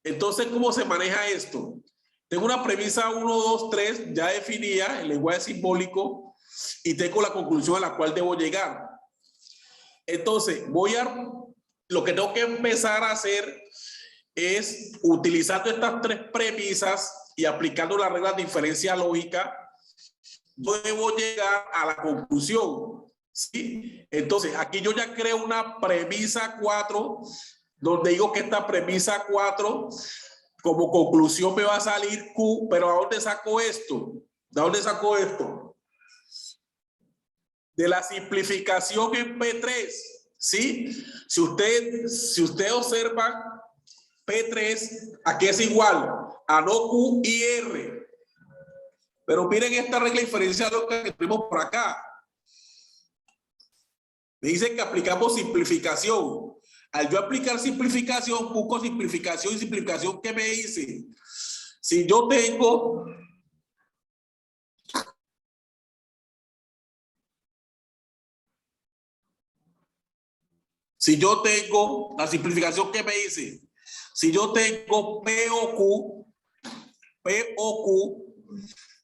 Entonces, ¿cómo se maneja esto? Tengo una premisa 1, 2, 3 ya definida, el lenguaje simbólico, y tengo la conclusión a la cual debo llegar. Entonces, lo que tengo que empezar a hacer es, utilizando estas tres premisas y aplicando las reglas de diferencia lógica, yo debo llegar a la conclusión, ¿sí? Entonces, aquí yo ya creo una premisa 4, donde digo que esta premisa 4, como conclusión me va a salir Q, pero ¿a dónde saco esto? ¿De dónde saco esto? De la simplificación en P3, ¿sí? Si usted observa, P3, aquí es igual a no Q y R. Pero miren esta regla de diferencia lógica que tenemos por acá. Me dice que aplicamos simplificación. Al yo aplicar simplificación, busco simplificación y simplificación, ¿qué me dice? Si yo tengo la simplificación, ¿qué me dice? Si yo tengo P o Q,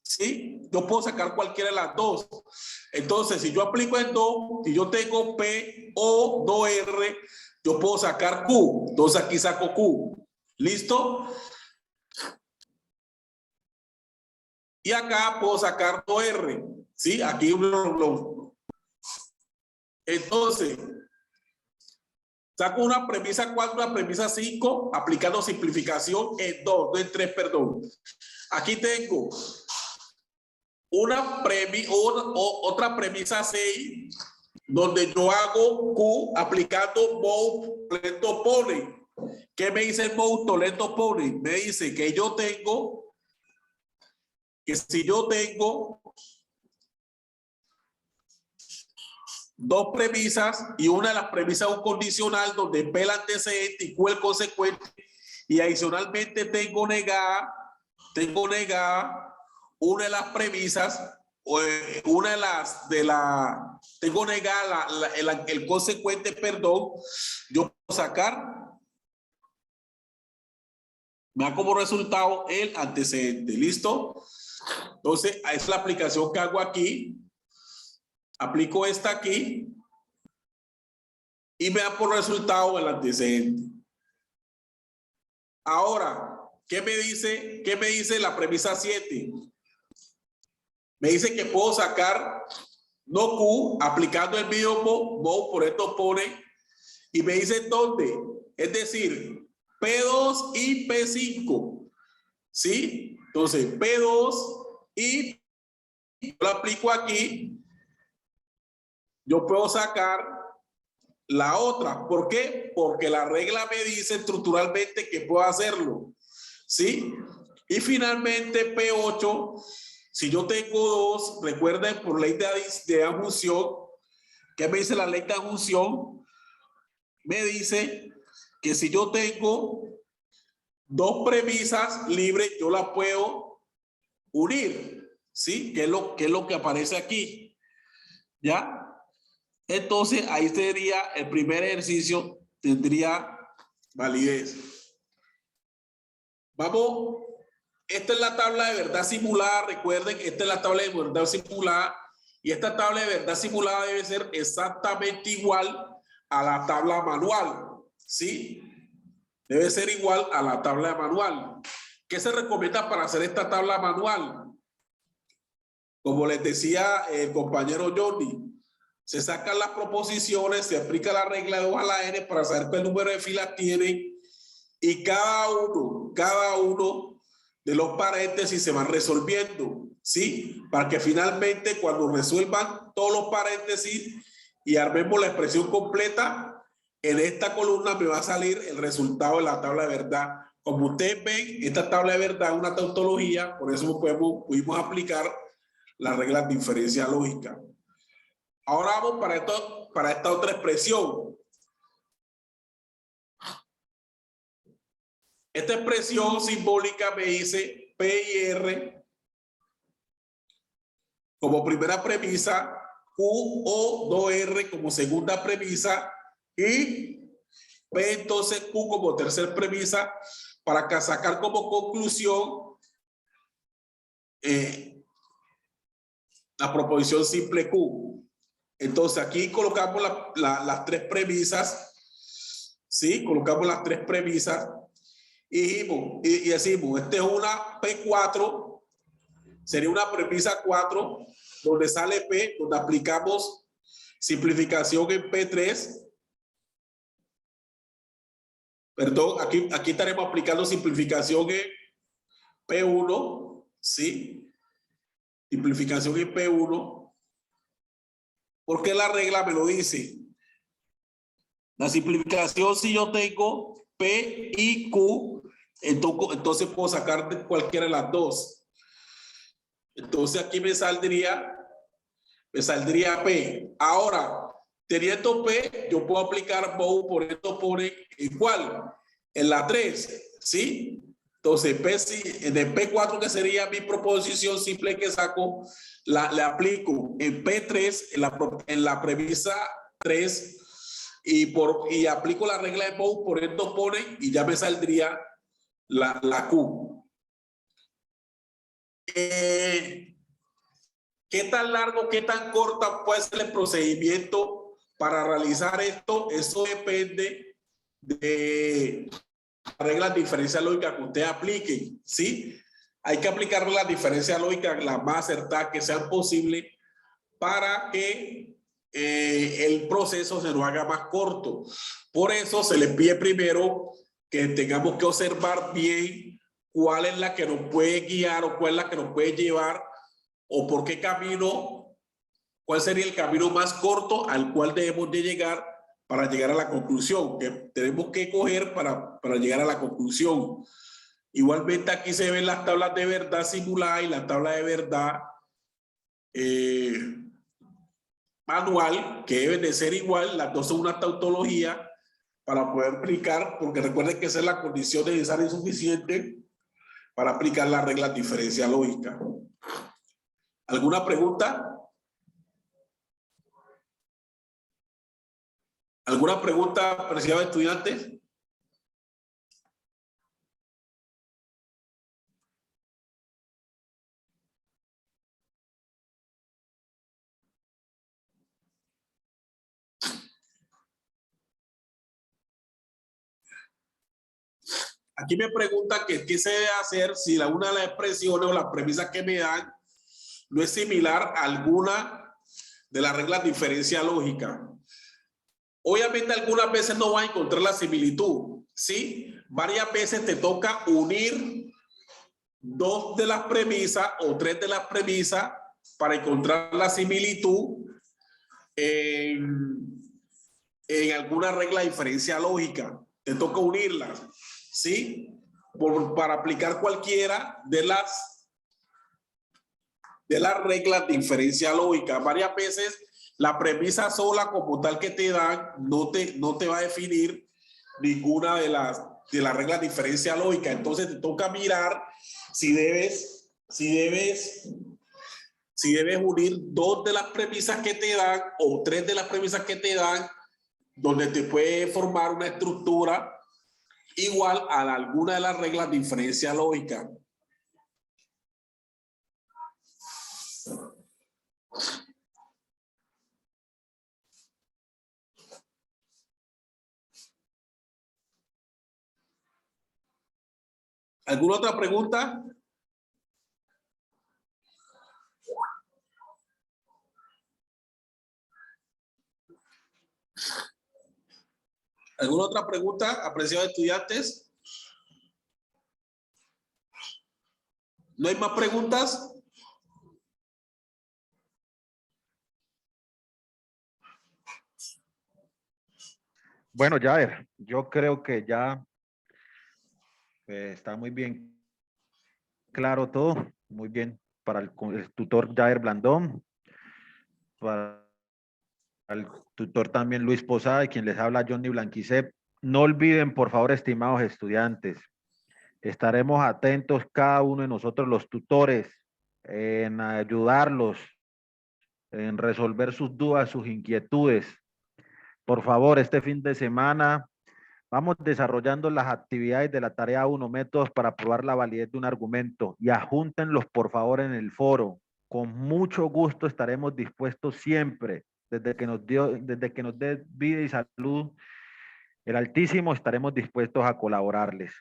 ¿sí? Yo puedo sacar cualquiera de las dos. Entonces, si yo aplico en 2, si yo tengo P o 2R, yo puedo sacar Q. Entonces aquí saco Q. ¿Listo? Y acá puedo sacar 2R. ¿Sí? Aquí entonces, saco una premisa 4, una premisa 5, aplicando simplificación en 2, no en 3, perdón. Aquí tengo otra premisa 6, donde yo hago Q aplicando mode Toledo Pony. ¿Qué me dice el mode Toledo Pony? Me dice que si yo tengo dos premisas y una de las premisas un condicional donde P el antecedente y Q el consecuente, y adicionalmente tengo negada una de las premisas, tengo negada el consecuente, perdón, yo puedo sacar, me da como resultado el antecedente. ¿Listo? Entonces, esa es la aplicación que hago aquí. Aplico esta aquí y me da por resultado el antecedente. Ahora, ¿qué me dice la premisa 7? Me dice que puedo sacar no Q aplicando el mismo mode, por esto pone, y me dice dónde, es decir, P2 y P5, ¿sí? Entonces, P2 y yo lo aplico aquí, yo puedo sacar la otra. ¿Por qué? Porque la regla me dice estructuralmente que puedo hacerlo, ¿sí? Y finalmente P8, si yo tengo 2, recuerden por ley de adjunción, ¿qué me dice la ley de adjunción? Me dice que si yo tengo dos premisas libres, yo las puedo unir, ¿sí? ¿Qué es lo que aparece aquí? ¿Ya? Entonces, ahí sería el primer ejercicio, tendría validez. Vamos, esta es la tabla de verdad simulada. Recuerden que esta es la tabla de verdad simulada y esta tabla de verdad simulada debe ser exactamente igual a la tabla manual, ¿sí? Debe ser igual a la tabla manual. ¿Qué se recomienda para hacer esta tabla manual? Como les decía el compañero Johnny, se sacan las proposiciones, se aplica la regla de 2 a la n para saber qué número de filas tiene y cada uno de los paréntesis se van resolviendo, ¿sí? Para que finalmente cuando resuelvan todos los paréntesis y armemos la expresión completa, en esta columna me va a salir el resultado de la tabla de verdad. Como ustedes ven, esta tabla de verdad es una tautología, por eso pudimos aplicar las reglas de diferencia lógica. Ahora vamos para esta otra expresión. Esta expresión simbólica me dice P y R como primera premisa, Q o 2R como segunda premisa y P entonces Q como tercera premisa para sacar como conclusión la proposición simple Q. Entonces aquí colocamos las tres premisas, ¿sí? Colocamos las tres premisas y decimos, esta es una P4, sería una premisa 4, donde sale P, donde aplicamos simplificación en P3. Perdón, aquí estaremos aplicando simplificación en P1, ¿sí? Simplificación en P1. Porque la regla me lo dice. La simplificación, si yo tengo P y Q, entonces puedo sacar de cualquiera de las dos. Entonces aquí me saldría P. Ahora, teniendo P, yo puedo aplicar bow por esto pone igual en la 3, ¿sí? Entonces, en el P4, que sería mi proposición simple que saco, le aplico en P3, en la premisa 3, y aplico la regla de bow por esto pone y ya me saldría la Q. ¿Qué tan largo, qué tan corta puede ser el procedimiento para realizar esto? Eso depende de las reglas de diferencia lógica que usted aplique, ¿sí? Hay que aplicar las diferencias lógicas las más acertadas que sean posibles para que el proceso se nos haga más corto. Por eso se le pide primero que tengamos que observar bien cuál es la que nos puede guiar o cuál es la que nos puede llevar o por qué camino, cuál sería el camino más corto al cual debemos de llegar para llegar a la conclusión que tenemos que coger para llegar a la conclusión. Igualmente aquí se ven las tablas de verdad simulada y la tabla de verdad manual, que deben de ser igual, las dos son una tautología para poder aplicar, porque recuerden que esa es la condición necesaria y suficiente para aplicar las reglas de diferencia lógica. ¿Alguna pregunta? ¿Alguna pregunta, apreciados estudiantes? Aquí me pregunta que qué se debe hacer si una de las expresiones o las premisas que me dan no es similar a alguna de las reglas de diferencia lógica. Obviamente algunas veces no vas a encontrar la similitud, ¿sí? Varias veces te toca unir dos de las premisas o tres de las premisas para encontrar la similitud en alguna regla de diferencia lógica. Te toca unirlas, ¿sí? Para aplicar cualquiera de las reglas de diferencia lógica. Varias veces la premisa sola como tal que te dan no te va a definir ninguna de las reglas de diferencia lógica. Entonces te toca mirar si debes unir dos de las premisas que te dan o tres de las premisas que te dan, donde te puede formar una estructura igual a alguna de las reglas de diferencia lógica. ¿Alguna otra pregunta? ¿Alguna otra pregunta, apreciados estudiantes? ¿No hay más preguntas? Bueno, Jair, yo creo que ya está muy bien claro todo, muy bien para el tutor Jair Blandón, para el tutor también Luis Posada y quien les habla Johnny Blanquicep. No olviden, por favor, estimados estudiantes, Estaremos atentos cada uno de nosotros, los tutores, en ayudarlos, en resolver sus dudas, sus inquietudes. Por favor, este fin de semana vamos desarrollando las actividades de la tarea 1, métodos para probar la validez de un argumento, y adjúntenlos por favor en el foro. Con mucho gusto estaremos dispuestos siempre, desde que nos dé vida y salud el Altísimo, estaremos dispuestos a colaborarles.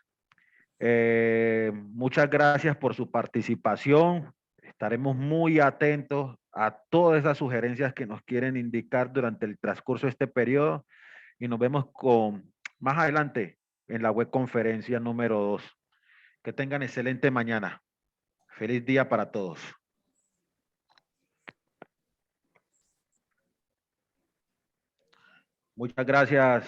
Muchas gracias por su participación. Estaremos muy atentos a todas esas sugerencias que nos quieren indicar durante el transcurso de este periodo, y nos vemos más adelante en la web conferencia número 2. Que tengan excelente mañana. Feliz día para todos. Muchas gracias,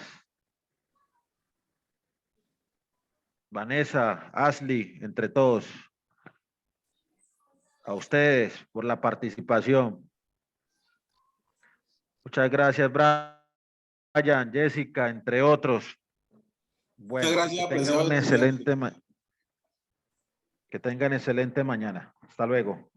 Vanessa, Ashley, entre todos. A ustedes por la participación. Muchas gracias, Brian, Jessica, entre otros. Bueno, Muchas gracias, que tengan un apreciado excelente que tengan excelente mañana. Hasta luego.